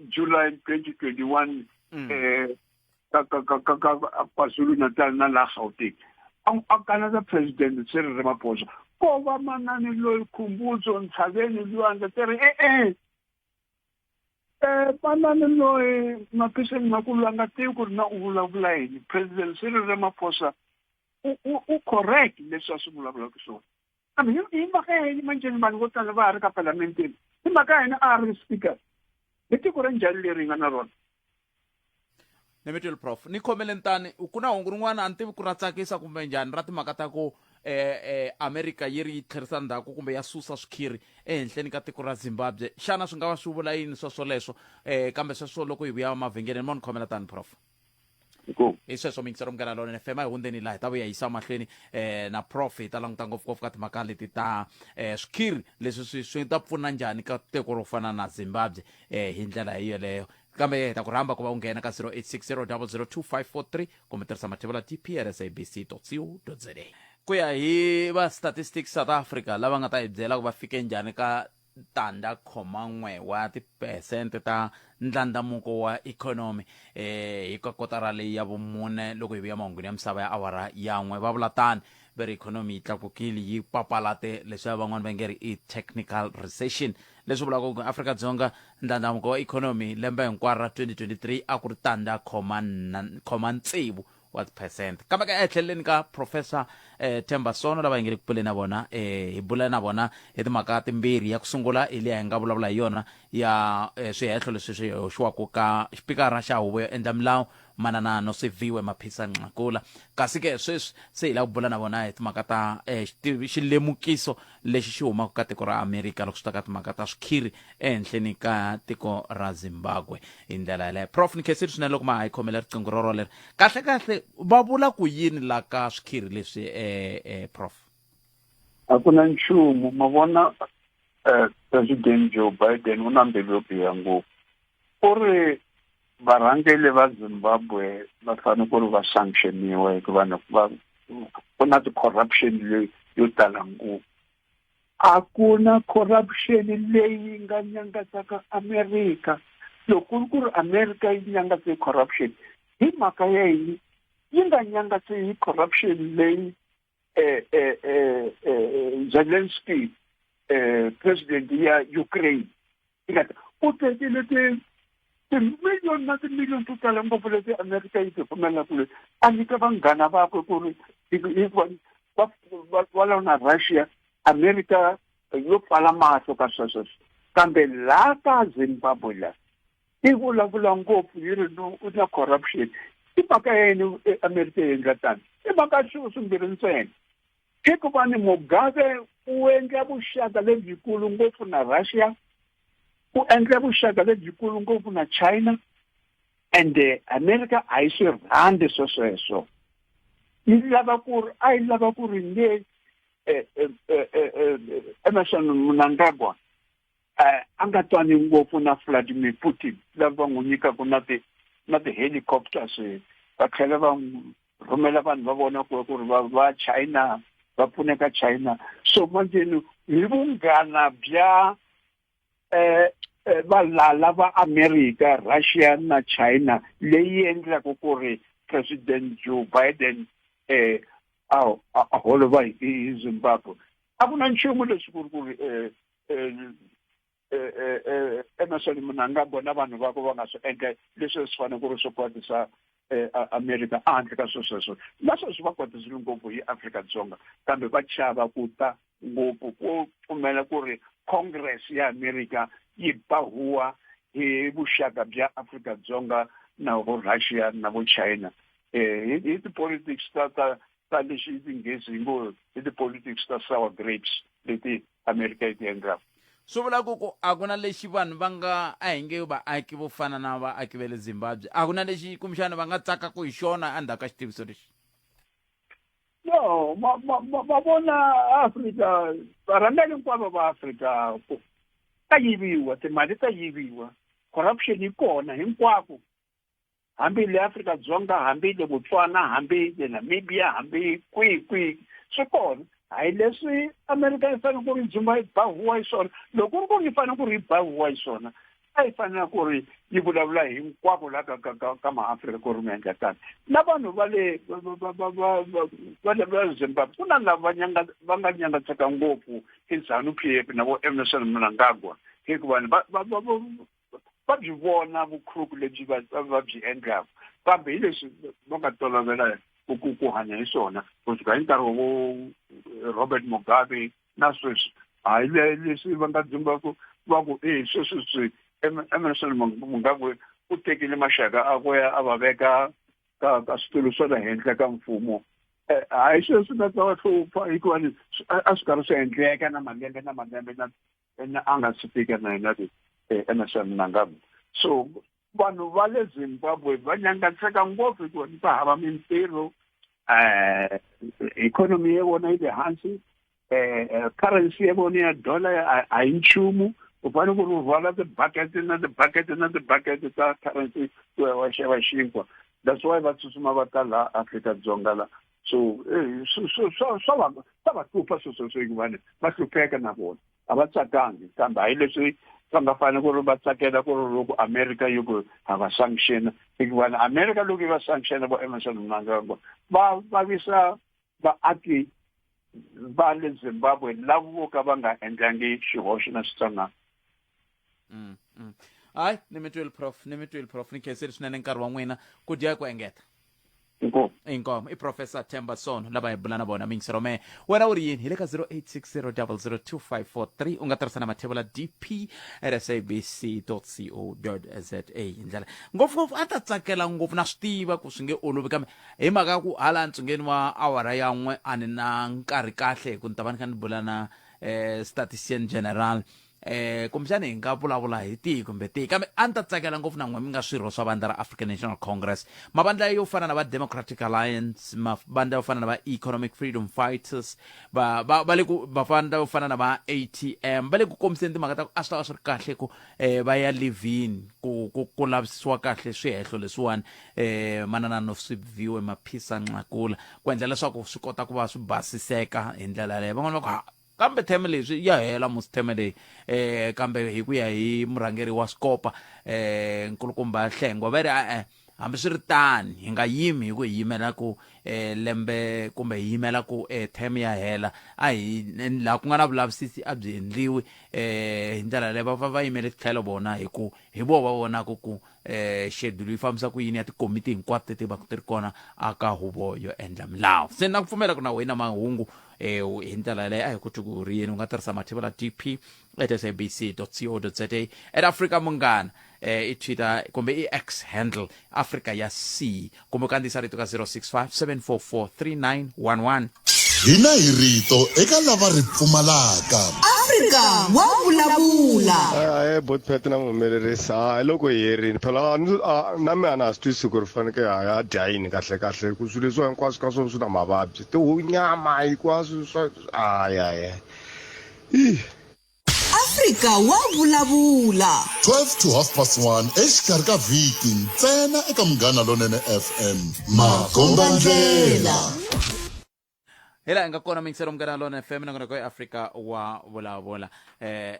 July 2021 ka KwaZulu Natal na la Gauteng a kaneta president Cyril Ramaphosa ko va manani loyi khumbudzo ntshaveni lwandle teri manani loyi Maphisa-Nqakula nga tivi ku ri na u vulavula yini president Cyril Ramaphosa u correct leswi a swi vulavulaka swona kambe hi mhaka yini manjeni vanhu vo tala va ha ri ka parlamentini hi mhaka yini a ri speaker hi tiko ra njhani leri nga na rona ni mitwile Prof ni khomeleni tani ku na hungu rin'wana a ni tivi ku ra tsakisa kumbe njhani ra timhaka ta ku America yi ri yi tlherisa ndhaku kumbe ya susa swikhiri ehenhleni ka tiko ra Zimbabwe xana swi nga va swi vula yini sweswo kambe sweswo loko hi vuya mavhengeleni mo ni khomela tani Prof hi sweswo mingisero munghana lonene FM hi hundzeni laha hi ta vuya yisa mahlweni na Prof hi ta languta ngopfungopfu ka timhaka leti ta swikhiri leswi swi ta pfuna njhani ka tiko ro fana na Zimbabwe hi ndlela hi yeleyo kambe hi ta ku rhamba ku va u nghena ka 0860002543 kumbe tirhisa mathevula tprsabc.co.za ku ya hi va statistics South Africa lava nga ta hi byela ku va fike njhani ka 0.1 wa tiphesente ta ndlandlamuko wa ikhonomi hi ka kotara leyi ya vumune loko hi vuya mahunguni ya misava ya awara yan'we va vula tani va ri ikhonomi yi tlakukile yi papalate leswi van'wana va nge ri i technical recession leswi vulaka ku Afrika-Dzonga ndlandlamuko wa ikhonomi lembe hinkwaro ra 2023 a ku ri 0.6 wa tiphesente kambe ka etlheleni ka Professor Themba Sono lava hi nge ri ku puleni na vona hi bula na vona hi timhaka timbirhi ya ku sungula hi leyi hi nga vulavula hi yona ya swihehlo leswi swi hoxiwaka ka xipikara xa huvo yo endla milawu manana Nosiviwe Maphisa-Nqakula kasi ke sweswi se hi la ku bula na vona hi timhaka ta xilemukiso lexi xi humaka ka tiko ra America loko swi ta ka timhaka ta swikhiri ehenhleni ka tiko ra Zimbabwe hi ndlela yaleyo Prof ni khensile swinene loko ma ha hi khomela riqingho roro leri kahle va vula ku yini la ka swikhiri leswi Prof a ku na nchumu ma vona president Joe Biden u na mbilu yo biha ngopfu u ri varhangeli va Zimbabwe va fanele ku ri va sanctioniwa hikuva ku na ti-corruption yo tala ngopfu a ku na corruption leyi nga nyangatsaka America loko ku ri America yi nyangatse corruption hi mhaka ya yini yi nga nyangatse hi corruption leyi Zelensky president ya Ukraine u tekile timiliyoni na timiliyoni to tala ngopfu leti America yi ti pfumelaka ku a nyika vanghana vakwe ku ri va lava na Russia America yo pfala mahlo ka sweswo kambe laha ka Zimbabwe la yi vulavula ngopfu yi ri u na corruption i mhaka ya yini America yi endla tani i mhaka swimbirhi ntsena hikuva ni Mugabe u endla vuxaka lebyikulu ngopfu na Russia u endla vuxaka lebyikulu ngopfu na China and America a yi swi rhandzi sweswo yi lava ku ri nge Emerson Mnangagwa a nga twani ngopfu na Vladimir Putin lava n'wi nyikaku na ti-helicopters va tlhela va rhumela vanhu va vona ku ri va China va pfuneka China. So manjeni hi vunghana bya valala va America, Russia na China leyi endlaka ku ri President Joe Biden a holova hi Zimbabwe. A ku na nchumu leswi ku ri Emerson Mnangagwa na vanhu va ku va nga swi endla leswi swi fanele ku ri swi kwatisa America handle ka sweswo. Naswo swi va kwatisile ngopfu hi Afrika-Dzonga kambe va chava ku ta ngopfu ku pfumela ku ri Congress ya America yi bahuwa hi vuxaka bya Afrika-Dzonga na vo Russia na vo China. Hi ti-politics ta lexi tinghezi ngo hi ti-politics ta sour grapes leti America yi ti endlaka. swi vula ku a ku na lexi vanhu va nga a hi nge vaaki vo fana na vaaki va le Zimbabwe a ku na lexi kumbexana va nga tsakaka hi xona endzhaku ka xitiviso lexi. No, ma vona Afrika varhangeli hinkwavo va Afrika ta yiviwa, timali ta yiviwa, corruption yi kona hinkwako, hambi le Afrika-Dzonga, hambi le Botswana, hambi le Namibia, hambi kwihi swi kona. Hayi leswi America yi fanele ku ri dzumba yi bahuwa hi swona. Loko ku yi fanele ku ri yi bahuwa hi swona a yi fanele ku ri yi vulavula hinkwako la ka maAfrika ku ri mi endla tani. Na vanhu va le Zimbabwe ku na lava va nga nyangatseka ngopfu hi ZANU-PF na vo Emerson Mnangagwa hikuva va byi vona vukhuku lebyi va byi endlaka kambe hi leswi va nga tolovela ku hanya hi swona kusuka hi nkarhi wo Robert Mugabe na sweswi hayi leswi va nga dzumbaku va ku sweswi Emerson Mnangagwa u tekile maxaka a ku ya a va veka ka switulu swa le henhla ka mfumo. Hayi sweswi nga ta va hlupha hikuva a swi karhi swi endleka na malembe na a nga swi fika na hina Emerson Mnangagwa. So vanhu va le Zimbabwe va nyangatseka ngopfu hikuva va hava mintirho, economy ya vona yi le hansi, currency ya vona ya dollar a yi nchumu. U fanele ku rhwala ti-bucket ta currency ku ya wa xava xinkwa. That's why va tsutsuma va ta la Afrika-Dzonga la. So swa va hlupha sweswo hikuva va hlupheka na vona a va tsakangi kambe hayi leswi va nga fanele ku ri va tsakela ku ri loko America yi ku hava sanction hikuva America loko yi va sanction vo Emerson Mnangagwa va visa vaaki va le Zimbabwe lavo vo ka va nga endlangi xihoxo na switsongana. Hayi ni mi twile Prof ni khenseli swinene nkarhi wa n'wina ku dya ku engeta. Inkomo I Professor Themba Sono lava hi bula na vona mingisero wena u ri yini hi le ka 0860002543 u nga tirhisa na mathebula dp@sabc.co.za hi ndlela ngopfungopfu a ta tsakela ngopfu na swi tiva ku swi nge olovi kambe hi mhaka ku hala ntsungeni wa awara ya n'we a ni na nkarhi kahle hi ku ni ta va ni kha ni bula na statistician general kumbexana hi nga vulavula hi tihi kumbe tihi kambe a ni ta tsakela ngopfu na n'we mi nga swirho swa vandla ra African National Congress, mavandla yo fana na va Democratic Alliance, mavandla yo fana na va Economic Freedom Fighters, mavandla yo fana na va ATM va le ku kombiseni timhaka ta ku a swi ta va swi ri kahle ku va ya live-in ku lavisisiwa kahle swihehlo leswiwani manana Nosiviwe Maphisa-Nqakula ku endla leswaku swi kota ku va swi basiseka hi ndlela leyo. Van'wana va ku kambe theme leswi ya hela musitheme leyi kambe hi ku ya hi murhangeri wa Skopa nkulukumba Hlengwa va ri hambi swi ri tani hi nga yimi hi ku hi yimela ku lembe kumbe hi yimela ku theme ya hela a hi la ku nga na vulavisisi a byi endliwi hi ndlela leyi va yimele titlhelo vona hi ku hi vo va vonaka ku schedule yi fambisa ku yini ya tikomiti hinkwato leti va ku ti ri kona aka huvo yo endla milawu. Se na ku pfumela ku na wena mahungu hi ndlela leyi a hi ku ku ri yini u nga tirhisa mathebula dp@sabc.co.za at Afrika Munghana I Twitter kumbe I X handle Afrika ya C kumbe kandziyisa rito ka 0657443911. hina hi rito eka lava ri pfumalaka. Afrika wa vulavula. Botpet na muhumelerisa loko hi herini phela na mina na swi twisisi ku ri faneke ha dya yini kahle ku swilo leswi hinkwaswo ka swona swi na mavabyi tinyama hinkwaswo swa Afrika muxaka wa vulavula 12 to 1:30 exikarhi ka vhiki ntsena eka Munghana Lonene FM makombandlela. hela nga kona mingisero Munghana Lonene FM na kona Afrika wa vulavula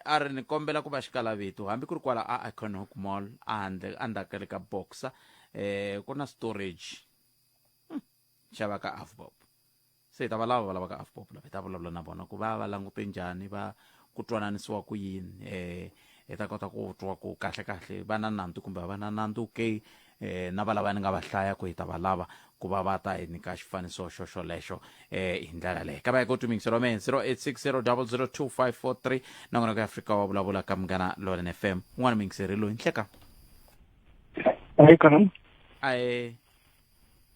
a ri ni kombela ku va xikala vito hambi ku ri kwala a Economic Mall andakale ka boxa ku na storage xava ka AVBOB se ta valava ka AVBOB la ta vulavula na vona ku va langute njhani va ku twananisiwa ku yini ta kota ku twa ku kahle va na nantu kumbe va na nantu ke na valava ni nga va hlaya ku hi ta valava ku va va ta hi nyika xifaniso xo lexo hi ndlela leyi ka va go to mingisero men 0860002543 na kona ka Afrika wa vulavula ka Munghana Lonene FM un'wana mingiseri loyi nhleka Ai kanam. ai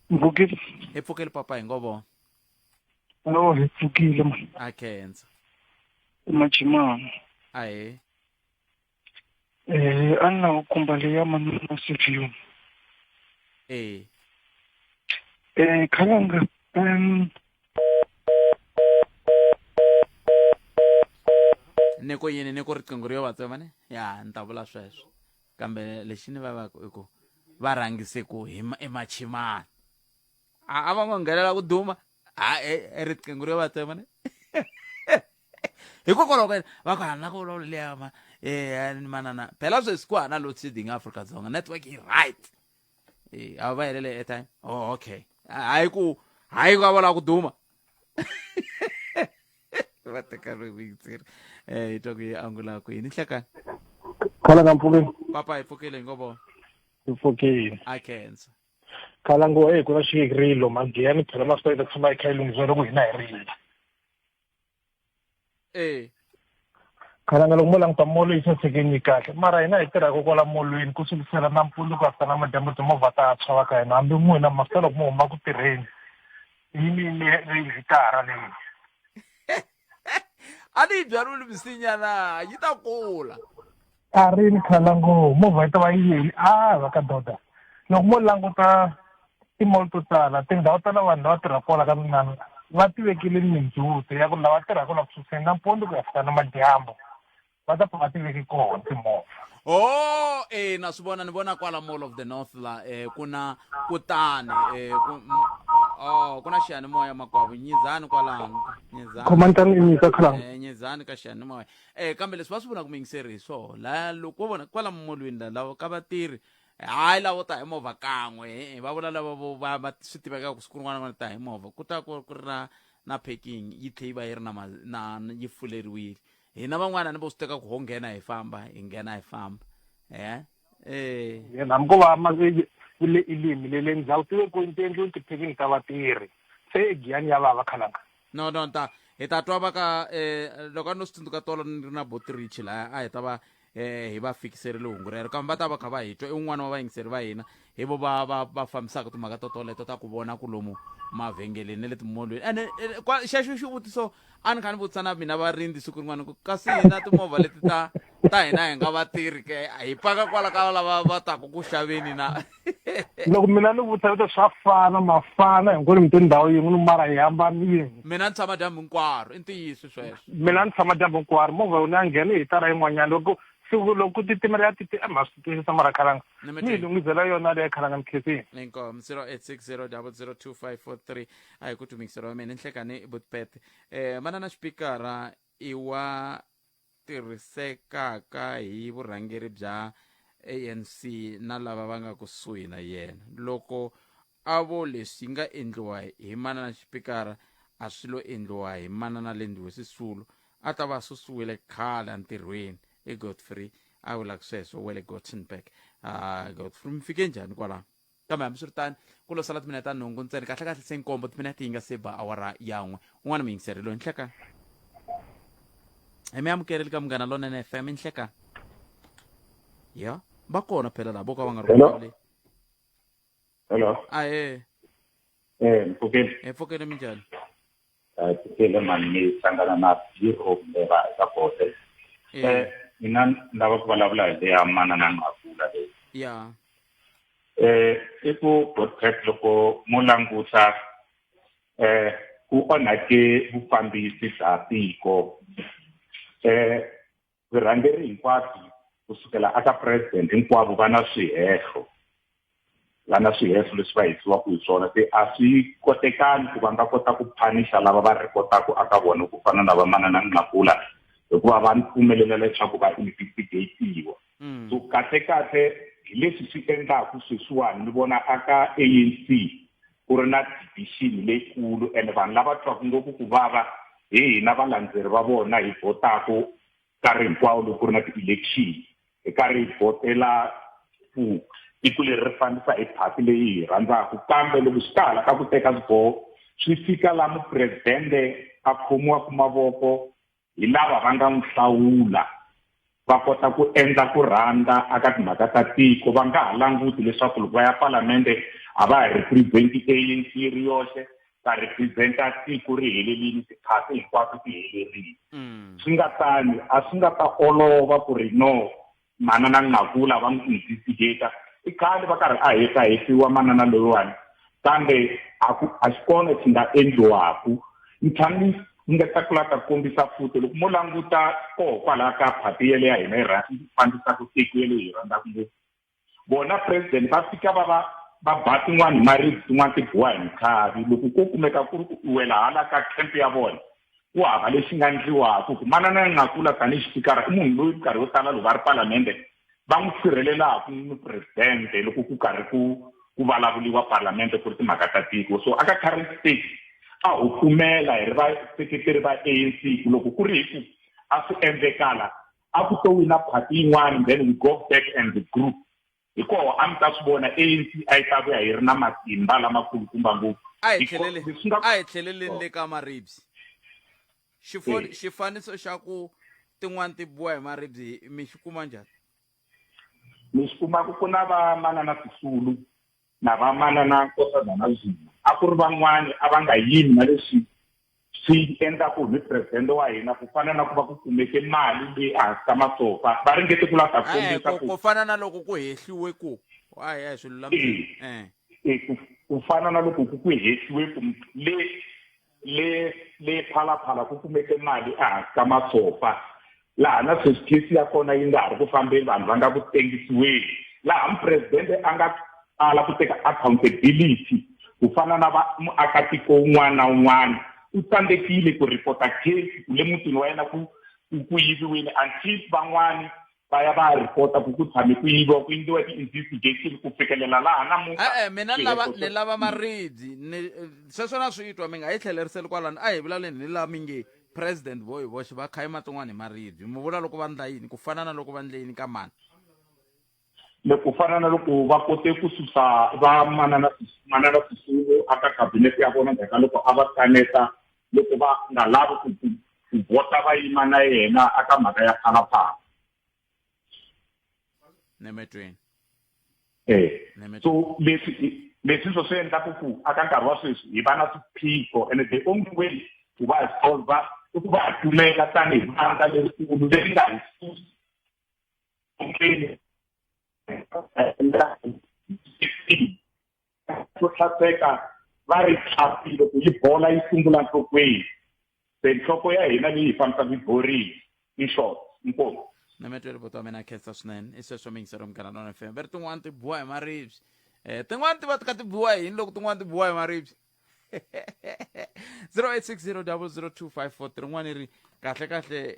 Mbukile. hi pfukile papa hi ngovo No, hi pfukile man. a khensa Machimana. ai Anna ukumba leya man Nosiviwe. Khalanga ne ko yini ne ko riqingho ri yo vatsema ne ya ni ta vula sweswo kambe lexi ni vavaka i ku va rhangise ku hi machimani a va ngo nghelela ku duma riqingho ri yo vatsema ne hikokwalaho ka va ku hana ku vulavula manana phela sweswi ku hana load shedding Afrika-Dzonga network yi right a va helele airtime okay hayi ku va vola ku duma va teka rivitsiri hi twa ku yi angula ku yini hlekani Khalanga mpfukile. papa hi pfukile hi ngovo Mpfukile. a khensa Khalanga ku na xirilo man Giyani phela ma swi ta tshama eka ilunghiswa loko hina hi rila. Khalanga loko mo languta molo yi sasekeni kahle mara hina hi tirhaka kwala molweni ku sukusela nampundzu ku fika namadyambu timovha ta tshwa ka hina hambi n'wina masiku loko mo huma ku tirheni yini hitara leyi a ni yi byariwile misinyana yi ta kula a rini Khalango movha yi ta va yi yeli va ka doda loko mo languta timall to tala tindhawu ta vanhu lava tirhaka kwala ka minana va tivekile mindzhuti ya ku lava tirhaka la kusukuseni nampundzu ku ya fika namadyambu va ta pfa va tiveki kona timovha na swi vona ni vona kwala Mall of the North la ku na kutani ku na xiyanimoya makwavo nyizani kwalano khomantani inyisa Khalango nyizani ka xiyanimoya kambe leswi va swi vona ku mingiseri hi swona la loko wo vona kwala molweni lava ka vatirhi hayi lavo ta hi movha kan'we va vula lava va swi tiveka ku siku rin'wana ta hi movha ku ta ku ri na packing yi tlhe yi va yi ri na yi fuleriwile hina van'wana ni vo swi teka ku ho nghena hi famba hambi ko va le ilimi lele ndzhawu tive ku intendliwe tipacking ta vatirhi se Giyani ya vava Khalanga no hi ta twa va ka loko a no swi tsundzuka tolo ni ri na botirich laya a hi ta va hi va fikiserile hungu rero kambe va ta va kha va hi twa i wun'wana wa vayingiseri va hina hi vo va fambisaka timhaka to toleto ta ku vona ku lomu mavhengeleni ne le timolweni ene xexo xivutiso a ni kha ni vutisa na mina varindzi siku rin'wana ku kasi hina timovha leti ta hina hi nga vatirhi ke hi paka kwala ka lava va taku ku xaveni na loko mina ni vutisa vito swa mafana hinkwenu mi tindhawu yin'we mara hi hambanile mina ni tshama dyambu hinkwaro i ntiyiso sweswo mina ni tshama dyambu hinkwaro movha wu ni ya nghena hi tara yin'wanyana loko loko ku titimela ya ma swi twisisa mara Khalanga ni hi lungisela yona leya Khalanga mikhesini inkomo 0860002543 a hi ku tumingisero wa mina nhlekani butpet manana xipikara i wa tirhisekaka hi vurhangeri bya ANC na lava va nga kusuhi na yena loko a vo leswi nga endliwa hi manana xipikara a swi lo endliwa hi manana Lindiwe Sisulu a ta va susiwile khale entirhweni i Godfrey a vula sweswo wele Gothenburg Godfrey mi fike njhani kwala kambe hambi swi ri tani ku lo sala timinete ta nhungu ntsena kahle se nkombo timinete yi nga se ba awara yan'we un'wana muyingiseri loyi nhleka mi amukerile ka Munghana Lonene FM nhleka ya va kona phela lavo ka va nga ri hello mpfukele minjhani pfukile mani ni hlangana na biro kumbe ka bote mina ni lava ku vulavula hi leya Maphisa-Nqakula leyi ya i ku Prof loko mo languta ku onhake vufambisi bya tiko virhangeri hinkwabyo kusukela aka president hinkwavo va na swihehlo leswi va hisiwaka hi swona se a swi kotekani ku va nga kota ku phanisha lava va ri kotaka aka vona ku fana na Maphisa-Nqakula hikuva va pfumelela leswaku va investigatiwa so kahle hi leswi swi endlaku sweswiwani ni vona aka ANC ku ri na division leyikulu ene vanhu lava twaku ngopfu ku vava hi hina valandzeri va vona hi votako nkarhi hinkwawo loko ku ri na ti-election hi karhi hi votela ku tiko leri ri fambisa hi phati leyi hi rhandzaka kambe loko swi ta hala ka ku teka swiboho swi fika laha mupresidente a khomiwaka mavoko hi lava va nga n'wi hlawula va kota ku endla ku rhandza aka timhaka ta tiko va nga ha languti leswaku loko va ya palamende a va ha representi ANC ri yoxe va representa tiko ri helelini tiphati hinkwaswo ti helerile swi nga tani a swi nga ta olova ku ri no Maphisa-Nqakula va n'wi investigata i khale va karhi a hetiwa manana loyiwani kambe a xi kona xi nga endliwaku ntshami ni nga ta kula ta kombisa futhi loko mo languta kwalaha ka phati yele ya hina yi fambisaka tiko yele hi rhandzaka ngopfu bona president va fika va ba tin'wana hi maribye tin'wana ti biwa hi nkhavi loko ko kumeka ku ri ku wela hala ka camp ya vona ku hava lexi nga endliwaka ku Maphisa-Nqakula tanihi xipikara i munhu loyi nkarhi wo tala loko va ri palamende va n'wi sirhelelaka mupresidente loko ku karhi ku vulavuliwa parlamente ku ri timhaka ta tiko so aka current state a ho pfumela hi ri vaseketeri va ANC loko ku ri hi ku a swi endlekala a ku to wina phati yin'wana then we go back and the group hikoho a mi ta swi vona ANC a yi ta vuya hi ri na matimba lamakulu kumba ngopfu a hi tlheleleni le ka maribye xifaniso xa ku tin'wana ti biwa hi maribye mi xi kuma njhani mi xi kumaku ku na va manana Sisulu na va manana Nkosazana Zuma a ku ri van'wani a va nga yimi na leswi swi endlaku hi president wa hina ku fana na ku va ku kumeke mali leyi ehansi ka matsofa va ringete ku lava ta kombisa ku fana na loko ku hehliwe ku hayi swi lulamile ku fana na loko ku hehliwe ku le phalaphala ku kumeke mali ehansi ka matsofa laha na sweswi kesi ya kona yi nga ha ri ku fambeni vanhu va nga ku tengisiweni laha mupresidente a nga ala ku teka accountability ku fana na muakatiko wun'wana na wun'wana u tsandzekile ku report-a case ku le mutini wa yena ku yiviwile until van'wani va ya va report-a ku tshame ku yiviwa ku endliwa ti-investigation ku fikelela laha namuntlha mina ni lava maribye sweswo na swi twa mi nga yi tlheleriseli kwalani a hi vulavuleni ni lava mi nge president voxe va khayima tin'wana hi maribye mi vula loko va ndla yini ku fana na loko va ndle yini ka mani loko fana na loko va kote ku susa va manana Sisulu aka cabinet ya vona ndeka loko a va kaneta loko va nga lavi ku vota va yima na yena aka mhaka ya phalaphala nemetweni so leswi swo swi endlaku ku aka nkarhi wa sweswi hi va na swiphiqo and the only way ku va solva i ku va tumela tanihi vandla lerikulu leri nga hi susi swo hlaseka va ri tlhapi loko yi bola yi sungula nhlokweni se nhloko ya hina leyi hi fambisaka yi borile in short inkomo nemetweli poto wa mina khensa swinene i sweswo mi yingiseriwa Munghana Lonene FM va ri tin'wana ti biwa hi maribye tin'wana ti va ti kha ti biwa hi yini loko tin'wana ti biwa hi maribye 0860002543 rin'wana ri kahle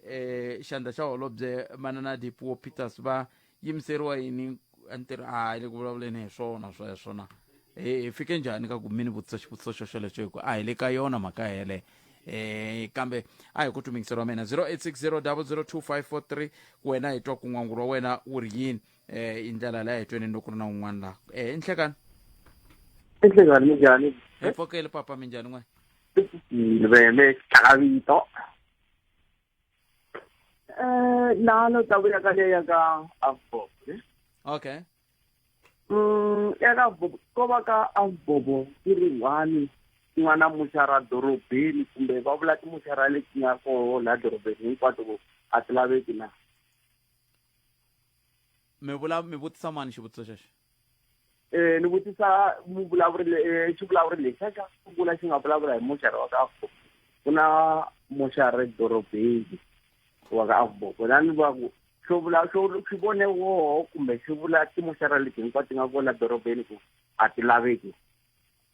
xandla xa holobye manana Dipuo Peters va yimiseriwa yini antirhi a le ku vulavuleni hi swona sweswona hi fike njhani ka ku mi ni vutisa xivutiso xoxolexo hi ku a hi le ka yona mhaka yeleyo kambe a hi ku tumingiseriwa mina 0860002543 ku wena hi twa ku n'wangulu wa wena wu ri yini hi ndlela leyi hi tweni loko ri na un'wana laha inhlekani minjhani hi pfokele papa minjhani n'wana ni vele Tlakavito nalo ta vuya ka leya ka AVBOB okay eka AVBOB ko va ka AVBOB ti ri one n'wana muxara dorobeni kumbe va vula timuxara leti nga koho laha dorobeni hinkwato a ti laveki na mi vutisa mani xivutiso xexo ni vutisa xivulavuri lexi xa sungula xi nga vulavula hi muxara wa ka AVBOB ku na muxara dorobeni wa ka AVBOB lani va ku swi vone woho kumbe swi vula timoxara leti hinkwato nga kona dorobeni ku a ti laveki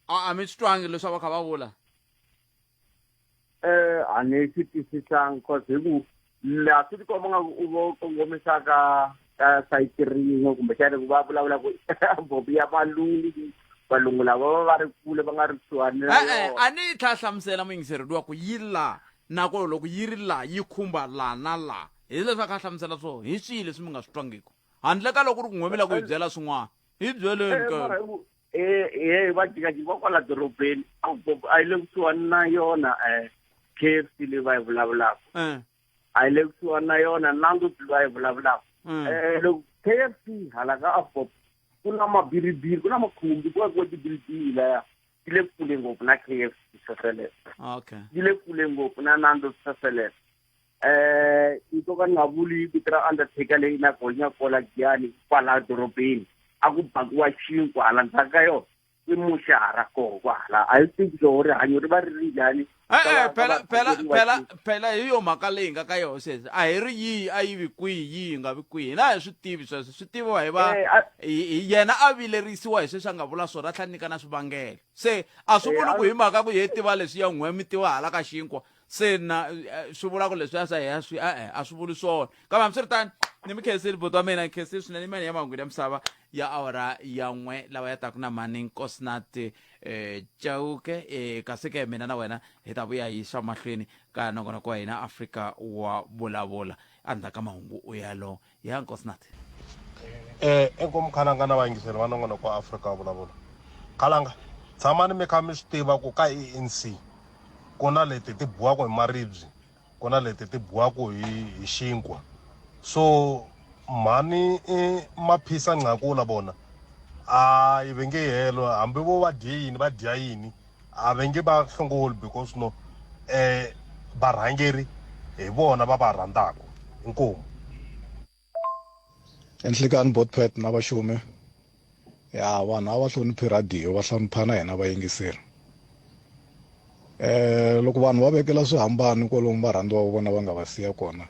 a mi swi twangi leswi va kha va vula a ni swi twisisanga cause hi ku laha swi tikomba nga ku u vo kongomisa ka sayiti rin'we kumbe xana ku va vulavula ku AVBOB ya valungu lava va ri kule va nga ri kusuhani na yona a ni yi hlahlamusela muyingiseri wa ku yi la nako loko yi ri la yi khumba la na la hi leswi a kha hlamusela swona hi swihi leswi mi nga swi twangiki handle ka loko ri ku n'wemela ku hi byela swin'wana hi byeleni ka va jikajika va kwala dorobeni AVBOB a yi le kusuhani na yona KFC leyi va yi vulavulaka a yi le kusuhani na yona Nando's leyi va yi vulavulaka loko KFC hala ka AVBOB ku na mabiribiri ku na makhumbi ku va tibiribiri laya ti le kule ngopfu na KFC swesweleswo ti le kule ngopfu na Nando's swesweleswo nkoka ni nga vuli vito ra undertaker leyi na gonya kola Giyani kwala dorobeni a ku bakiwa xinkwa hala ndzhaku ka yona i muxara koho kwala a yi tivi swo rihanyo ri va ri ri njhani phela hi yo mhaka leyi nga ka yona sweswi a hi ri yihi a yi vi kwihi yihi nga vi kwihi na hi swi tivi sweswo swi tiviwa hi yena a vilerisiwa hi sweswi a nga vula swona a tlha nyika na swivangelo se a swi vuli ku hi mhaka ku hi tiva leswi ya n'we mi tiva hala ka xinkwa se na swi vula ku leswi a swi vuli swona kambe hambiswiritano ni mi khenseli boti wa mina khenseli swinene imani ya mahungu ya misava ya awara ya n'we lawa ya taku na mani nkosinathi Chauke kasi ke mina na wena hi ta vuya hi swa mahlweni ka nongonoko wa hina Afrika wa vulavula andaka mahungu u yalo ya nkosinathi enkomkhalanga na vayingiseri va nongonoko wa Afrika wa vulavula khalanga tshamani mi kha mi swi tiva ku ka ANC ku na leti ti buwaka hi maribye ku na leti ti buwaka hi xinkwa so mhani Maphisa-Nqakula bona a yi ve nge helo hambi vo va dya yini a ve nge va hlongoli because no varhangeri hi vona va rhandzaka inkomu enhlekani botpet na vaxumi ya vanhu a va hloniphi radiyo va hlonipha na hina vayingiseri loko vanhu va vekela swihambani kwalomu varhandziwa va vona va nga va siya kona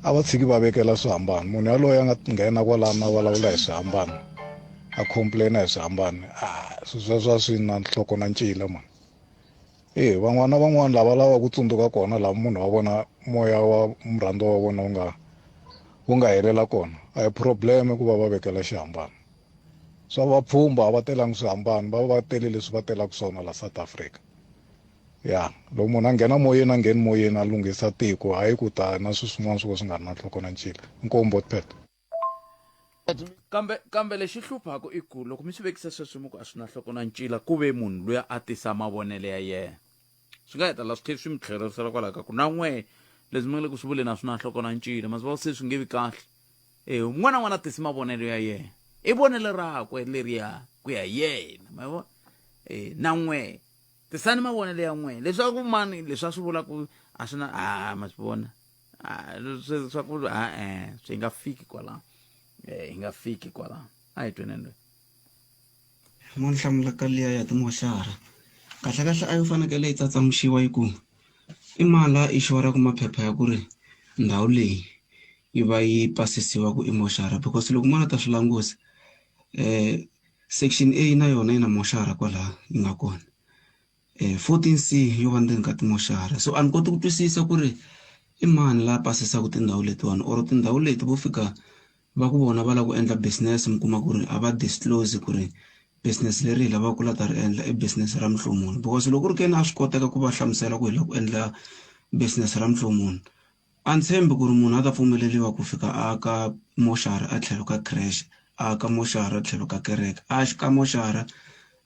a va tshiki va vekela swihambani munhu yaloye a nga nghena kwalano na vulavula hi swihambani a complaina hi swihambani sweswo swi na nhloko na ncila mani van'wana lava lava ku tsundzuka kona lava munhu wa vona moya wa murhandziwa wa vona wu nga helela kona a hi problem ku va va vekela xihambani swa vapfhumba va telangi swihambani va tele leswi va telaka swona la South Africa ya loko munhu a nghena moyeni a ngheni moyeni a lunghisa tiko hayi ku ta na swin'wana swo swi nga ri na nhloko na ncila nkombo pheta kambe lexi hluphaka i ku loko mi swi vekisa sweswi mi ku a swi na nhloko na ncila ku ve munhu loyi a tisa mavonelo ya yena swi nga heta la swi tlhela swi mi tlherisela kwalaho ka ku na n'we leswi mi nga le ku swi vuleni a swi na nhloko na ncila ma swi va se swi nge vi kahle un'wana na n'wana a tisi mavonelo ya yena i vonelo rakwe leriya ku ya yena ma vona na n'we tisani mavonelo ya n'we leswaku mani leswi a swi vula ku a swi na ma swi vona swa ku swi nga fiki kwalaho hi nga fiki kwalaho a hi tweneni loyi mo nhlamulo ka liya ya timoxara kahlekahle a yi fanekele yi tsatsamuxiwa yi ku i mala i xora ku maphepha ya ku ri ndhawu leyi yi va yi pasisiwa ku i moxara because loko n'wana ta swi langusa section A na yona yi na moxara kwalaha yi nga kona 14C yo va ndzeni ka timoxara so a ni koti ku twisisa ku ri i mani la pasisaka tindhawu letiwani or tindhawu leti vo fika va ku vona va la ku endla business mi kuma ku ri a va disclose ku ri business leri hi lavaka ku la ta ri endla i business ra mhlomuni because loko ri kena a swi koteka ku va hlamusela ku hi la ku endla business ra mhlomuni a ni tshembi ku ri munhu a ta pfumeleliwa ku fika a ka moxara a tlhelo ka crash a ka moxara a tlhelo ka kereke a ka moxara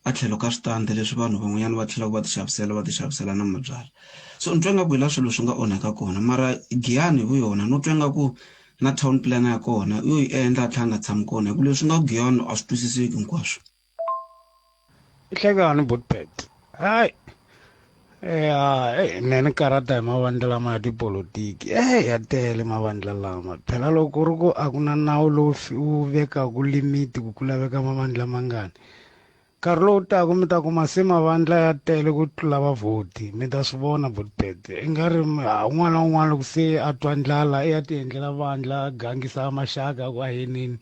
a tlhelo ka switandi leswi vanhu van'wanyana va tlhelaka va ti xavisela na mabyala so ni twa nga ku hi la swilo swi nga onheka kona mara Giyani vu yona no twa nga ku na town plan ya kona yo yi endla a tlhanga tshama kona hi ku leswi nga ku Giyani a swi twisiseki hinkwaswo ihlekani botpet hayi nene karata hi mavandla lama ya tipolotiki ya tele mavandla lama phela loko ri ku a ku na nawu lowu wu vekaku limiti ku laveka mavandla mangani nkarhi lowu taka mi ta kuma se mavandla ya tele ku tlula vavhoti mi ta swi vona budbete i nga ri un'wana na un'wana loko se a twa ndlala i ya ti endlela vandla a gangisa maxaka ku a yinini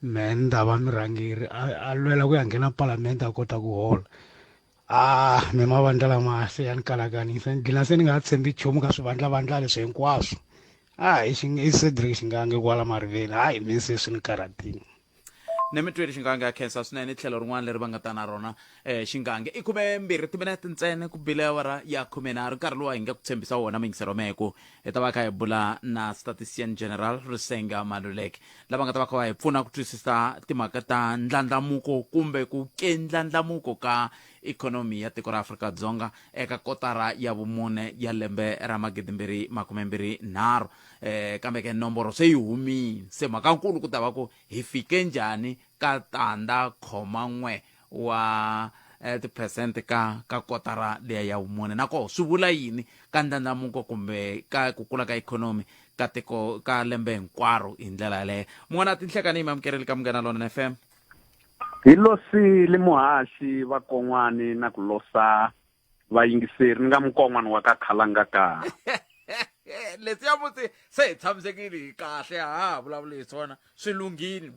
me ni ta va mirhangeri a lwela ku ya nghena palamende a kota ku hola mi mavandla lama se ya ni kalakanisa ni dlina se ni nga tshembi nchumu ka swivandlavandla leswi hinkwaswo i Cedric Xingange kwala mariveni hayi mi se swi ni karhatini ni mitweli Xingange ya khensa swinene tlhelo rin'wana leri va nga ta na rona Xingange i 12 timinete ntsene ku bile awara ya 13 nkarhi lowu hi nga ku tshembisa wona mingisero meko hi ta va kha hi bula na statistician general Risenga Maluleke lava nga ta va kha va hi pfuna ku twisisa timhaka ta ndlandlamuko kumbe ku kendlandlamuko ka ikhonomi ya tiko ra Afrika-Dzonga eka kotara ya vumune ya lembe ra 2023 kambe ke nomboro se yi humile se mhakankulu ku ta va ku hi fike njhani ka 0.1 wa tiphesente ka kotara leya ya vumune nako swi vula yini ka ndlandlamuko kumbe ka ku kula ka ikhonomi ka tiko ka lembe hinkwaro hi ndlela yaleyo mun'wana tinhlekani yi mamukereli ka Munghana Lonene FM hi losile muhaxi vakon'wani na ku losa vayingiseri ni nga mukon'wani wa ka khalanga ka leswi ya muti se hi tshamisekile kahle vulavula hi swona swi lunghile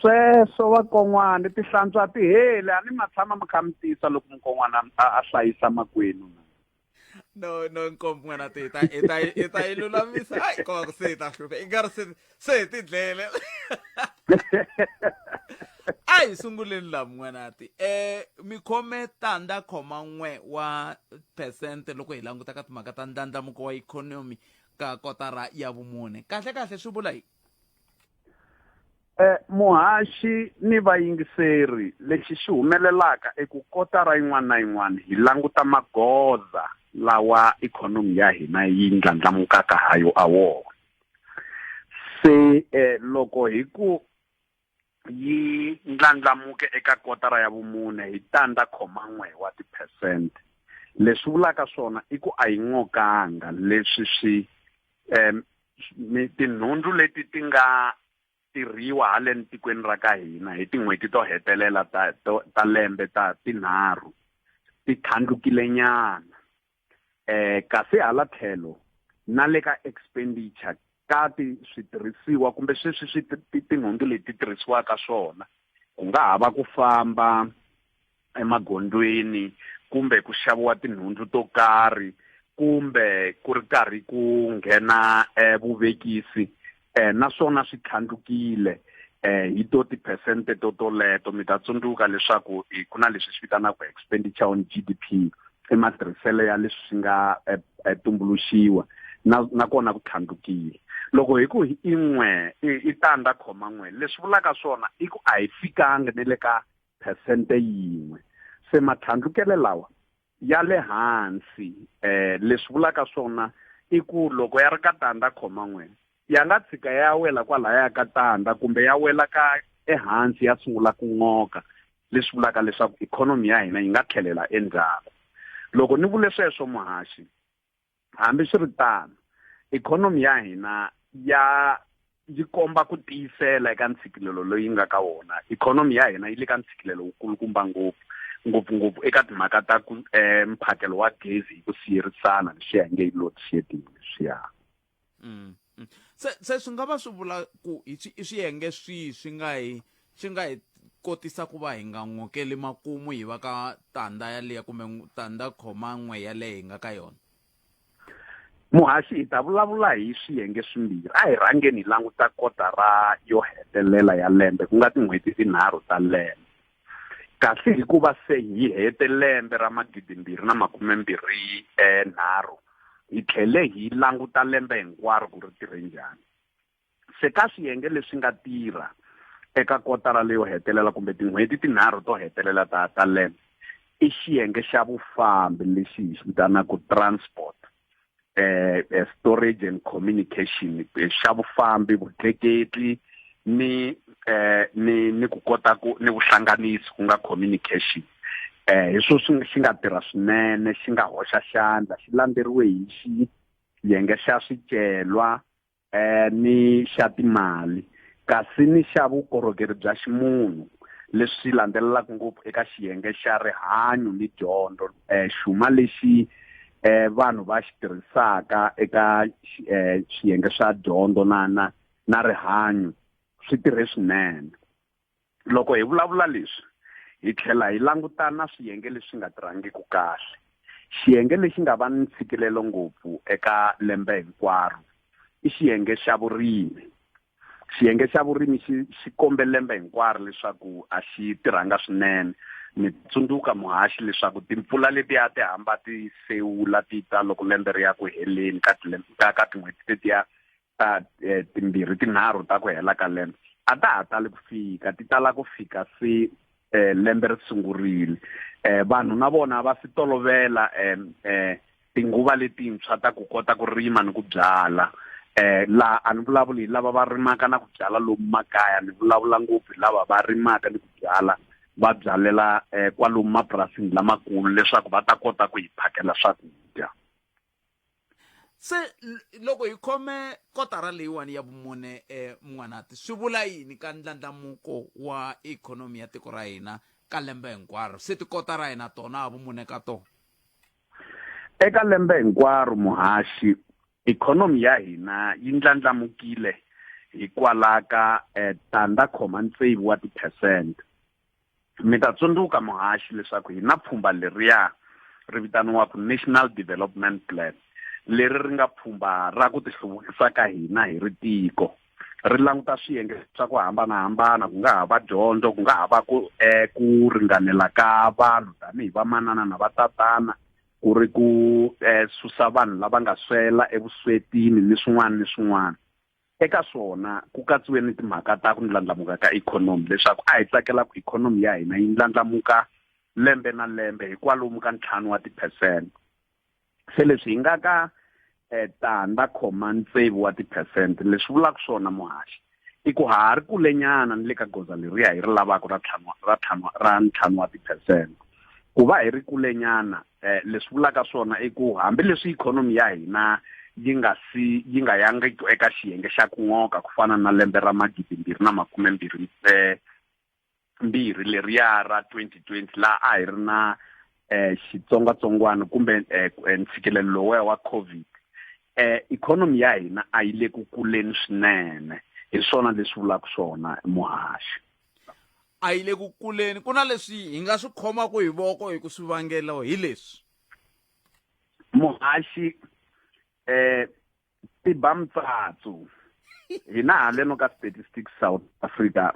sweswo vakon'wani tihlantswa ti hele a ni ma tshama ma kha mi tisa loko mukon'wana a hlayisa makwenu no nkombo n'wana i ta yi lulamisa hayi ko se hi ta hlupha i nga ri se hi tidlele a hi sunguleni laha n'wanati mi khome 0.1 wa phesente loko hi languta ka timhaka ta ndlandlamuko wa ikhonomi ka kotara ya vumune kahle swi vula yini muhaxi ni vayingiseri lexi xi humelelaka eku kotara yin'wana na yin'wana hi languta magoza lawa ikhonomi ya hina yi ndlandlamukaka hayo a wona se loko hi ku yi ndlandlamuke eka kotara ya vumune hi 0.1 wa tiphesente leswi vulaka swona i ku a yi ngokanga leswi swi tinhundzu leti ti nga tirhiwa haleni tikweni ra ka hina hi tin'hweti to hetelela ta lembe ta tinharhu ti thandlukile nyana kasi hala tlhelo na le ka expenditure ka switirhisiwa kumbe sweswi tinhundzu leti tirhisiwaka swona ku nga ha va ku famba emagondweni kumbe ku xaviwa tinhundzu to karhi kumbe ku ri karhi ku nghena vuvekisi naswona swi thandlukile hi to tiphesente toleto mi ta tsundzuka leswaku ku na leswi swi vitanaka expenditure on GDP matirhiselo ya leswi swi nga tumbuluxiwa nakona ku thandlukile loko hi ku i 0.1 leswi vulaka swona i ku a hi fikanga ne le ka phesente yin'we se mathandlukele lawa ya le hansi leswi vulaka swona i ku loko ya ri ka 0.1 ya nga tshika ya wela kwalaya ka tanda kumbe ya wela ka ehansi ya sungula ku ngoka leswi vulaka leswaku ikhonomi ya hina yi nga tlhelela endzhaku loko ni vule sweswo muhaxi hambi swi ri tano ikhonomi ya hina yi komba ku tiyisela eka ntshikelelo loyi nga ka wona ikhonomi ya hina yi le ka ntshikelelo wukulukumba ngopfungopfu eka timhaka ta ku mphakelo wa gezi hi ku siyerisana leswi ya nge yi load shedding leswiya se swi nga va swi vula ku i swiyenge swi nga hi kotisa ku va hi nga ngokeli makumu hi va ka tanda yaleya kumbe 0.1 yaleyo hi nga ka yona muhaxi hi ta vulavula hi swiyenge swimbirhi a hi rhangeni hi languta kotara yo hetelela ya lembe ku nga tin'hweti tinharhu ta lembe kasi hikuva se hi hete lembe ra 2023 hi tlhele hi languta lembe hinkwaro ku ri tirhe njhani se ka swiyenge leswi nga tirha eka kotara leyo hetelela kumbe tin'hweti tinharhu to hetelela ta lembe i xiyenge xa vufambi lexi hi xi vitanaka transport storage and communication xa vufambi vutleketli ni ku kota ku ni vuhlanganisi ku nga communication hi swo xi nga tirha swinene xi nga hoxa xandla xi landzeriwe hi xiyenge xa swicelwa ni xa timali kasi ni xa vukorhokeri bya ximunhu leswi landzelelaka ngopfu eka xiyenge xa rihanyo ni dyondzo xuma lexi vanhu va xi tirhisaka eka xiyenge xa dyondzo na rihanyo swi tirhe swinene. Loko hi vulavula leswi hi tlhela hi langutana na swiyenge leswi nga tirhangiki kahle. Xiyenge lexi nga va ni ntshikelelo ngopfu eka lembe hinkwaro i xiyenge xa vurimi. Xiyenge xa vurimi xi kombe lembe hinkwaro leswaku a xi tirhanga swinene. Mi tsundzuka muhaxi leswaku timpfula letiya ti hamba ti sewula ti ta loko lembe ri ya ku heleni ka tin'hweti letiya timbirhi tinharhu ta ku hela ka lembe a ta ha tali ku fika, ti tala ku fika se lembe ri sungurile. Vanhu na vona va swi tolovela tinguva letintshwa ta ku kota ku rima ni ku byala. Laha a ni vulavuli hi lava va rimaka na ku byala lomu makaya, ni vulavula ngopfu hi lava va rimaka ni ku byala va byalela kwalomu mapurasini lamakulu leswaku va ta kota ku hi phakela swakudya. Se loko hi khome kotara leyiwani ya vumune N'wanati, swi vula yini ka ndlandlamuko wa ikhonomi ya tiko ra hina ka lembe hinkwaro? Se tikotara hina tona ha vumune ka tona. Eka lembe hinkwaro muhaxi, ikhonomi ya hina yi ndlandlamukile hikwalaho ka 6.6 wa tiphesente. Mi ta tsundzuka muhaxi leswaku hi na pfhumba leriya ri vitaniwaku National Development Plan, leri ri nga pfhumba ra ku tihluvukisa ka hina hi ri tiko. Ri languta swiyenge swa ku hambanahambana, ku nga ha va dyondzo, ku nga ha va ku ringanela ka vanhu tanihi vamanana na vatatana, ku ri ku susa vanhu lava nga swela evuswetini ni swin'wana ni swin'wana. Eka swona ku katsiwe ni timhaka ta ku ndlandlamuka ka ikhonomi, leswaku a hi tsakela ku ikhonomi ya hina yi ndlandlamuka lembe na lembe hi kwalomu ka 5 wa tiphesente. Se leswi hi nga ka 6.6 wa tiphesente, leswi vulaka swona muhaxi i ku ha ri kulenyana ni le ka goza leriya hi ri lavaka ra 5 wa tiphesente. Ku va hi ri kulenyana leswi vulaka swona i ku hambi leswi ikhonomi ya hina yi nga yangi eka xiyenge xa ku ngoka ku fana na lembe ra 2022 leriya ra 2020 laha a hi ri na xitsongwatsongwana kumbe ntshikelelo lowa wa COVID. Ikhonomi ya hina a yi le ku kuleni swinene, hi swona leswi vulaka swona muhaxi. A yi le ku kuleni, ku na leswi hi nga swi khomaku hi voko hi ku swi vangelo hi leswi muhaxi. Tibamtsatsu hina haleno ka statistics South Africa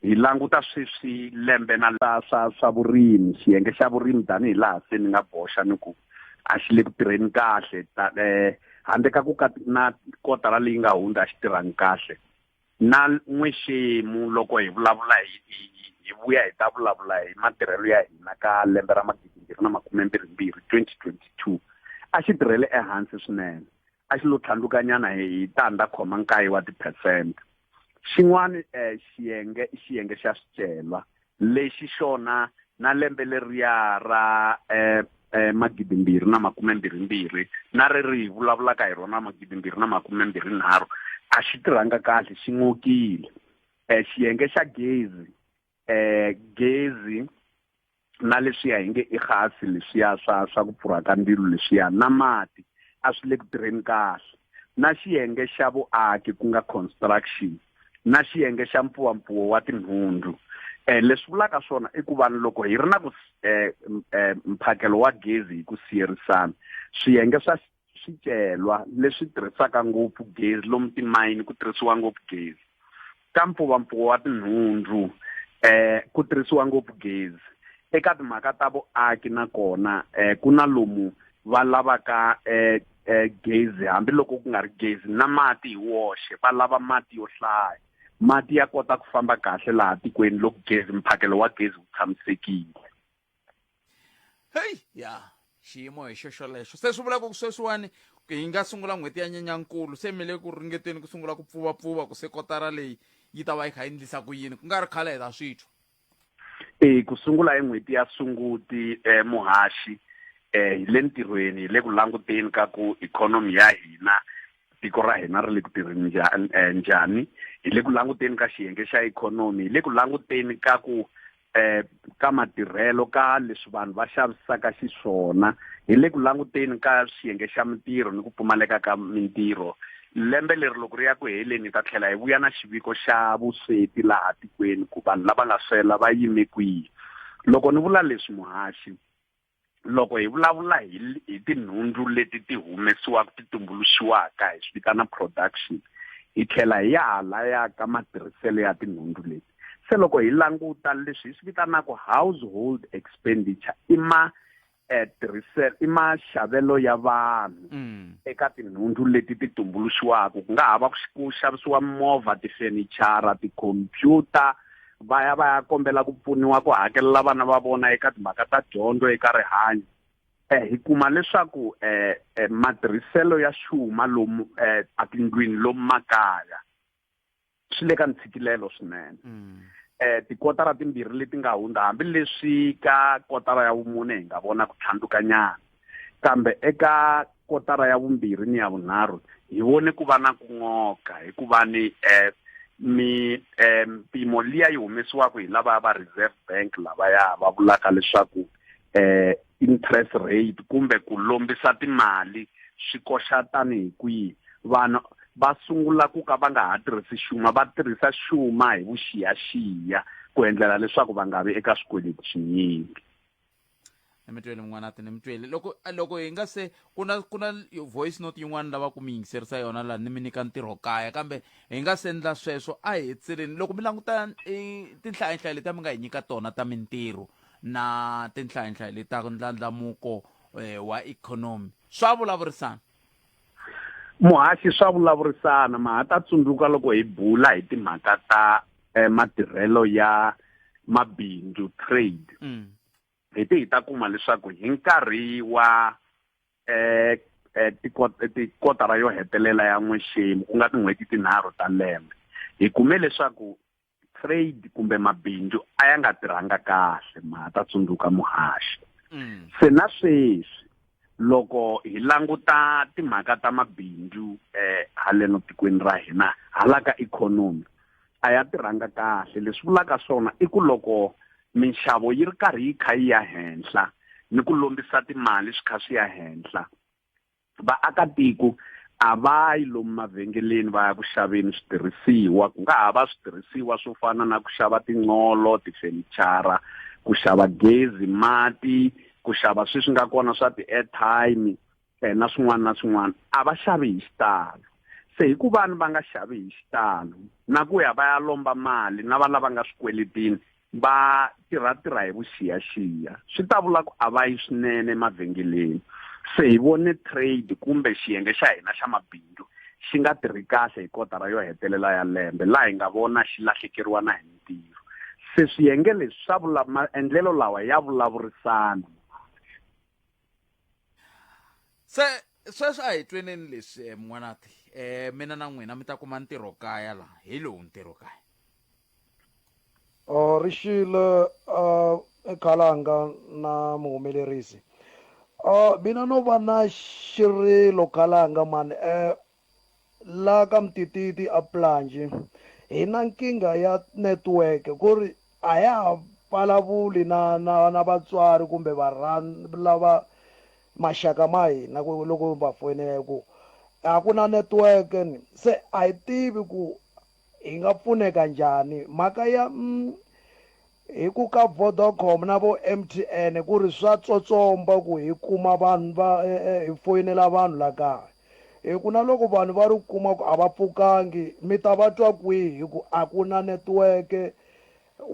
hi languta sweswi lembe na swa vurimi, xiyenge xa vurimi tanihi laha se ni nga boxa ni ku a xi le ku tirheni kahle, handle ka ku na kotara leyi nga hundza a xi tirhangi kahle. Na n'wexemu loko hi vulavula hi vuya hi ta vulavula hi matirhelo ya hina ka lembe ra 2022 a xi tirhele ehansi swinene, a xi lo tlhandlukanyana hi 6.9 wa tiphesente. Xin'wana xiyenge xa swicelwa lexi xona na lembe leriya ra 2022 na ri vulavulaka hi rona 2023 a xi tirhanga kahle, xi ngokile. Xiyenge xa gezi na leswiya hi nge i gasi leswiya swa ku pfurha ka ndzilo leswiya na mati a swi le ku tirheni kahle. Na xiyenge xa vuaki ku nga construction, na xiyenge xa mpuwampuwo wa tinhundzu. Leswi vulaka swona i ku vanhu loko hi ri na mphakelo wa gezi hi ku siyerisana, swiyenge swa swicelwa leswi tirhisaka ngopfu gezi lomu timayini ku tirhisiwa ngopfu gezi, ka mpuwampuwo wa tinhundzu ku tirhisiwa ngopfu gezi. Eka timhaka ta vuaki na kona ku na lomu va lavaka gezi hambiloko ku nga ri gezi, na mati hi woxe va lava mati yo hlaya, mati ya kota ku famba kahle laha tikweni loko mphakelo wa gezi wu tshamisekile. xiyimo hi xoxolexo. Se swi vulaka ku sweswiwani hi nga sungula n'hweti ya Nyenyankulu, se mi le ku ringeteni ku sungula ku pfuvapfuva ku se kotara leyi yi ta va yi kha yi endlisa ku yini, ku nga ri khale hi ta switwa. Ku sungula hi n'hweti ya Sunguti muhaxi hi le ntirhweni, hi le ku languteni ka ku ikhonomi ya hina, tiko ra hina ri le ku tirheni njhani. hi le ku languteni ka xiyenge xa ikhonomi, hi le ku languteni ka ku ka matirhelo ka leswi vanhu va xavisaka xiswona, hi le ku languteni ka xiyenge xa mintirho ni ku pfumaleka ka mintirho. Lembe leri loko ri ya ku heleni ta tlhela hi vuya na xiviko xa vusweti laha tikweni ku vanhu lava nga swela va yime kwihi. Loko ni vula leswi muhaxi, loko hi vulavula hi tinhundzu leti ti humesiwaka ti tumbuluxiwaka hi swi vitana production, hi tlhela hi ya halaya ka matirhiselo ya tinhundzu leti. Se loko hi languta leswi hi swi vitanaka household expenditure i maxavelo ya vanhu eka tinhundzu leti ti tumbuluxiwaka, ku nga ha va ku xavisiwa movha, tifenichara, tikhompyuta, va ya kombela ku pfuniwa ku hakelela vana va vona eka timhaka ta dyondzo, eka rihanyo. Hi kuma leswaku matirhiselo ya xuma lomu atindlwini lomu makaya swi le ka ntshikelelo swinene. Tikotara timbirhi leti nga hundza, hambileswi ka kotara ya vumune hi nga vona ku tlhandlukanyana, kambe eka kotara ya vumbirhi ni ya vunharhu hi vone ku va na ku ngoka, hikuva ni mpimo liya yi humesiwaka hi lava va Reserve Bank lavaya va vulaka leswaku interest rate kumbe ku lombisa timali swi koxa tanihi kwihi. Vanhu va sungula ku ka va nga ha tirhisi xuma, va tirhisa xuma hi vuxiyaxiya ku endlela leswaku va nga vi eka swikweleti swinyingi. Nimitwele mngwanati, nimitwele loko hi nga se kuna voice note yin'wana lava ku mi yingiserisa yona laha ni mi nyika ntirho kaya, kambe hi nga se endla sweswo a hi hetseleni. Loko mi languta tinhlayanhlayo leti mi nga hi nyika tona ta mintirho na tinhlayanhlayo leti ta ndlandlamuko wa ikhonomi, swa vulavurisana? Muhaxi, swa vulavurisana, ma ta tsundzuka loko hi bula hi timhaka ta matirhelo ya mabindzu, trade. Hi ta kuma leswaku hi nkarhi wa tikotara yo hetelela ya N'wexemu, ku nga tin'hweti tinharhu ta lembe, hi kume leswaku trade kumbe mabindzu a ya nga tirhanga kahle, ma ta tsundzuka muhaxi. Se na sweswi loko hi languta timhaka ta mabindzu haleno tikweni ra hina hala ka ikhonomi a ya tirhanga kahle. Leswi vulaka swona i ku loko minxavo yi ri karhi yi kha yi ya henhla ni ku lombisa timali swi kha swi ya henhla, vaakatiko a va yi lomu mavhengeleni va ya ku xaveni switirhisiwa, ku nga ha va switirhisiwa swo fana na ku xava tinqolo, tifenichara, ku xava gezi, mati, ku xava sweswi nga kona swa ti-airtime na swin'wana na swin'wana, a va xavi hi xitalo. Se hi ku vanhu va nga xavi hi xitalo na ku ya va ya lomba mali na va lava nga swikweletini va tirha hi vuxiyaxiya, swi ta vula ku a va yi swinene mavhengeleni. Se hi vone trade kumbe xiyenge xa hina xa mabindzu xi nga tirhi kahle hi kotara yo hetelela ya lembe, laha hi nga vona xi lahlekeriwa na hi mintirho. Se swiyenge leswi swa maendlelo lawa ya vulavurisana. Se sweswi a hi tweneni leswi mngwanati, mina na n'wina mi ta kuma ntirho kaya laha, hi lowu ntirho kaya. Rixile Khalanga na muhumelerisi. Mina no va na xirilo Khalanga man, la ka mtititi a Planji hi na nkingha ya network, ku ri a ya ha vulavuli na vatswari kumbe lava maxaka ma hina loko va fonela ku a ku na network. Se a hi tivi ku hi nga pfuneka njhani mhaka ya hi ku ka Vodacom na vo MTN ku ri swa tsotsomba ku hi kuma vanhu hi foyinela vanhu la kaya. Hi ku na loko vanhu va ri kuma ku a va pfukangi mi ta va twa kwihi hi ku a ku na network.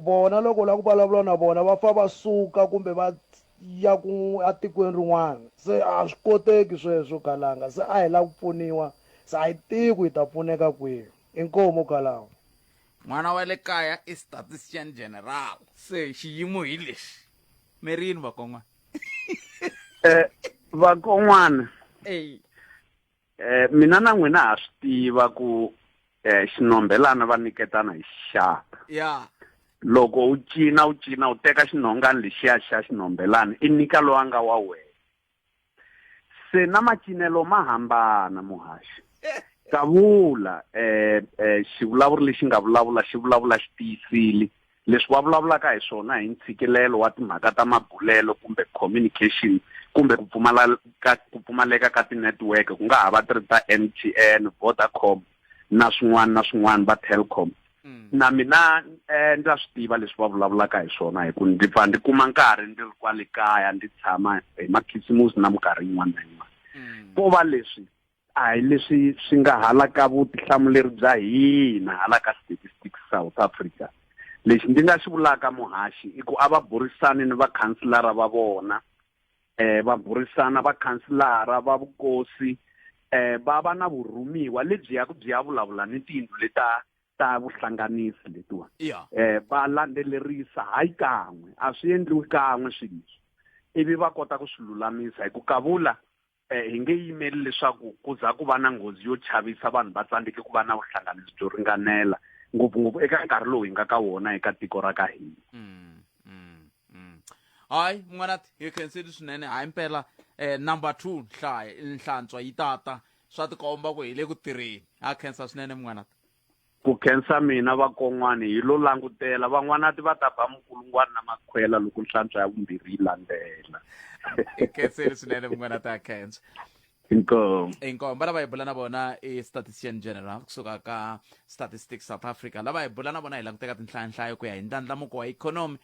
Vona loko la ku vulavula na vona va fa va suka kumbe va ya ku atikweni rin'wana. Se a swi koteki sweswo Khalanga, se a hi la ku pfuniwa, se a hi tivi ku hi ta pfuneka kwihi. Inkomu Khalanga. N'wana wa le kaya i statistician general, se xiyimo hi lexi. Merini vakon'wana. Vakon'wana, mina na n'wina ha swi tiva ku xinombelana va nyiketana hi xixaka. Ya. Loko u cina u teka xinhongana lexiya xa xinombelana i nyika lowa nga wa wena. Se na macinelo ma hambana muhaxi. Kavula xivulavuri lexi nga vulavula xi vulavula xi tiyisile leswi va vulavulaka hi swona hi ntshikelelo wa timhaka ta mabulelo kumbe communication kumbe ku pfumaleka ka ti-network ku nga ha va ti ri ta MTN, Vodacom na swin'wana va Telkom. Na mina ndza swi tiva leswi va vulavulaka hi swona hi ku ndzi pfa ndzi kuma nkarhi ndzi ri kwale kaya ndzi tshama hi makhisimusi na minkarhi yin'wana na yin'wana. Ko va leswi a hi leswi swi nga hala ka vutihlamuleri bya hina hala ka statistics South Africa. Lexi ndzi nga xi vulaka muhaxi i ku a va burisani ni vakhanselara va vona, va burisana vakhanselara va vukosi, va va na vurhumiwa lebyi ya ku byi ya vulavula ni tiyindlu leta ta vuhlanganisi letiwa. Va landzelerisa hayi kan'we, a swi endliwi kan'we swilo leswi. Ivi va kota ku swi lulamisa hi ku Kavula hi nge yimeli leswaku ku za ku va na nghozi yo chavisa vanhu va tsandzeke ku va na vuhlanganisi byo ringanela ngopfungopfu eka nkarhi lowu hi nga ka wona eka tiko ra ka hina. Hayi n'wanati hi khenseli swinene hayi mpela number 2 nhlantswa yi tata swa tikomba ku hi le ku tirheni ha khensa swinene n'wanati. Ku khensa mina vakon'wani hi lo langutela van'wanati va ta ba mukulungwana na makhwela loko nhlantswa ya vumbirhi yi landzela. Hi khenseli swinene n'wanati ha khensa. Inkomba lava hi bula na vona i statistician general kusuka ka statistics South Africa lava hi bula na vona hi languteka tinhlayo ku ya hi ndlandlamuko wa ikhonomi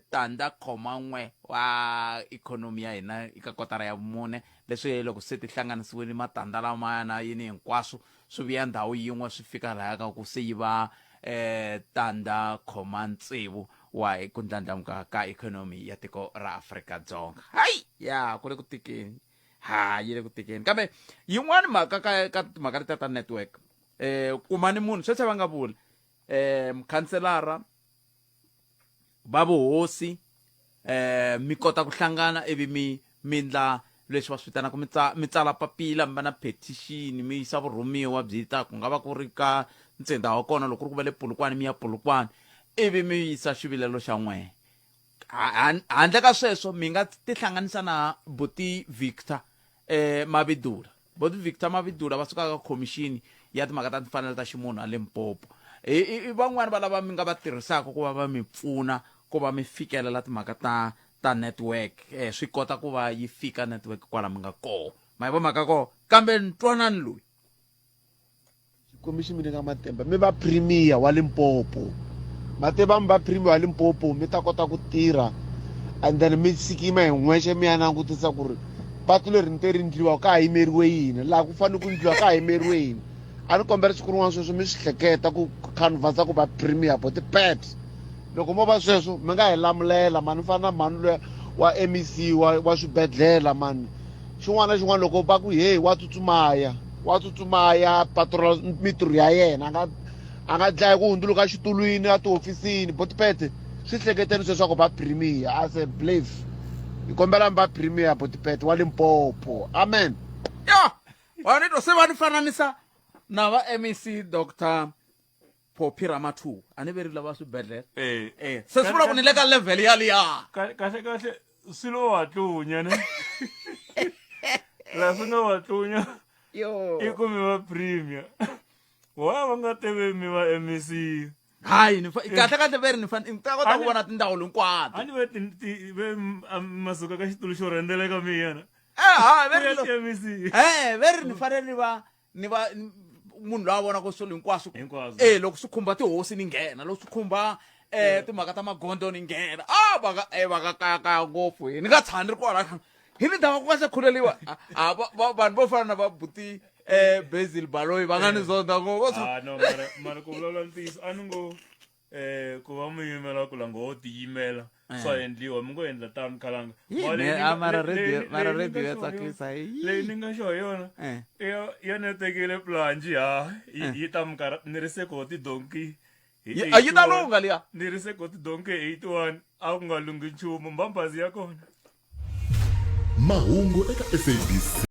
tandza 1 wa ikhonomi ya hina eka kotara ya vumune leswi loko se tihlanganisiwile matandza lamaya yini hinkwaswo swi vuya ndhawu yin'we swi fika laha ka ku se yi va tandza 6 wa ku ndlandlamuka ka ikhonomi ya tiko ra Afrika-Dzonga. Hayi ya ku le ku tikeni yi le ku tikeni kambe yin'wana mhaka ka timhaka leti ta network kumani munhu sweswi va nga vula mukhanselara va vuhosi mi kota ku hlangana ivi mi ndla leswi va swi vitanaka mi tsala papila mi va na petition mi yisa vurhumiwa byi ta ku nga va ku ri ka ntsinda wa kona loko ku ri ku va le Polokwane mi ya Polokwane ivi mi yisa xivilelo xa n'we. Handle ka sweswo mi nga tihlanganisa na Buti Victor Mavidula. Buti Victor Mavidula va suka ka commission ya timhaka ta timfanelo ta ximunhu a Limpopo. I van'wana va lava mi nga va tirhisaka ku va mi pfuna ku va mi fikelela timhaka ta network swi kota ku va yi fika network kwala mi nga koho ma hi vomhaka koho kambe ntwanani loyi xikomixi mi nga Mathemba mi va premier wa Limpopo Mathemba mi va premier wa Limpopo mi ta kota ku tirha and then mi sikima hi n'wexe mi ya langutisa ku ri patu leri ni te ri ndliwa ka ha yimeriwe yini laha ku fanele ku ndliwa ka ha yimeriwe yini a ni kombela siku rin'wana sweswo mi swi hleketa ku canvasa ku va premier bo ti-pet loko mo va sweswo mi nga hi lamulela mani fana na mani loya wa MEC wa swibedhlela mani xin'wana na xin'wana loko va ku hey wa tsutsumaya patrol mitirho ya yena a nga dlaya ku hundzuluka xitulwini a tihofisini bo ti-pet swi hleketeni sweswaku va premier as a belief hi kombela mi va premier bo ti-pet wa Limpopo amen. Ya wanito se va ni fananisa na va MEC Dr. Popi Ramatu ani verile va swibedhlele se swi vula ku ni le ka level yaliya kahle swilo wa tlunya ne la swi nga wa tlunya i ku mi va premier wa nga teve mi va MEC hayi ni kahle veri ni ta kota ku vona tindhawu hinkwato ani ve masuka ka xitulu xo rendeleka miyana veri ni fanele ni va munhu loyi a vona ku swilo hinkwaswo loko swi khumba tihosi ni nghena loko swi khumba timhaka ta magondo ni nghena va ka kaya ngopfu ni nga tshani ri kwala hi ni ndhawu ku nga se khuleliwa vanhu vo fana na va Buti Basil Baloyi va nga ni zonda ngopfu mara ku vulavula ntiyiso a ni ngo ku va mi yimela ku langa wo tiyimela swa endliwa mi ngo endla tani khalanga mara radio ya tsakisa leyi ni nga xo hi yona ya ni tekile planji yi ta minkarhi ni ri seko tidonki yi ta lunga liya ni ri seko tidonki 81 a ku nga lungi nchumu mbambazi ya kona mahungu eka SABC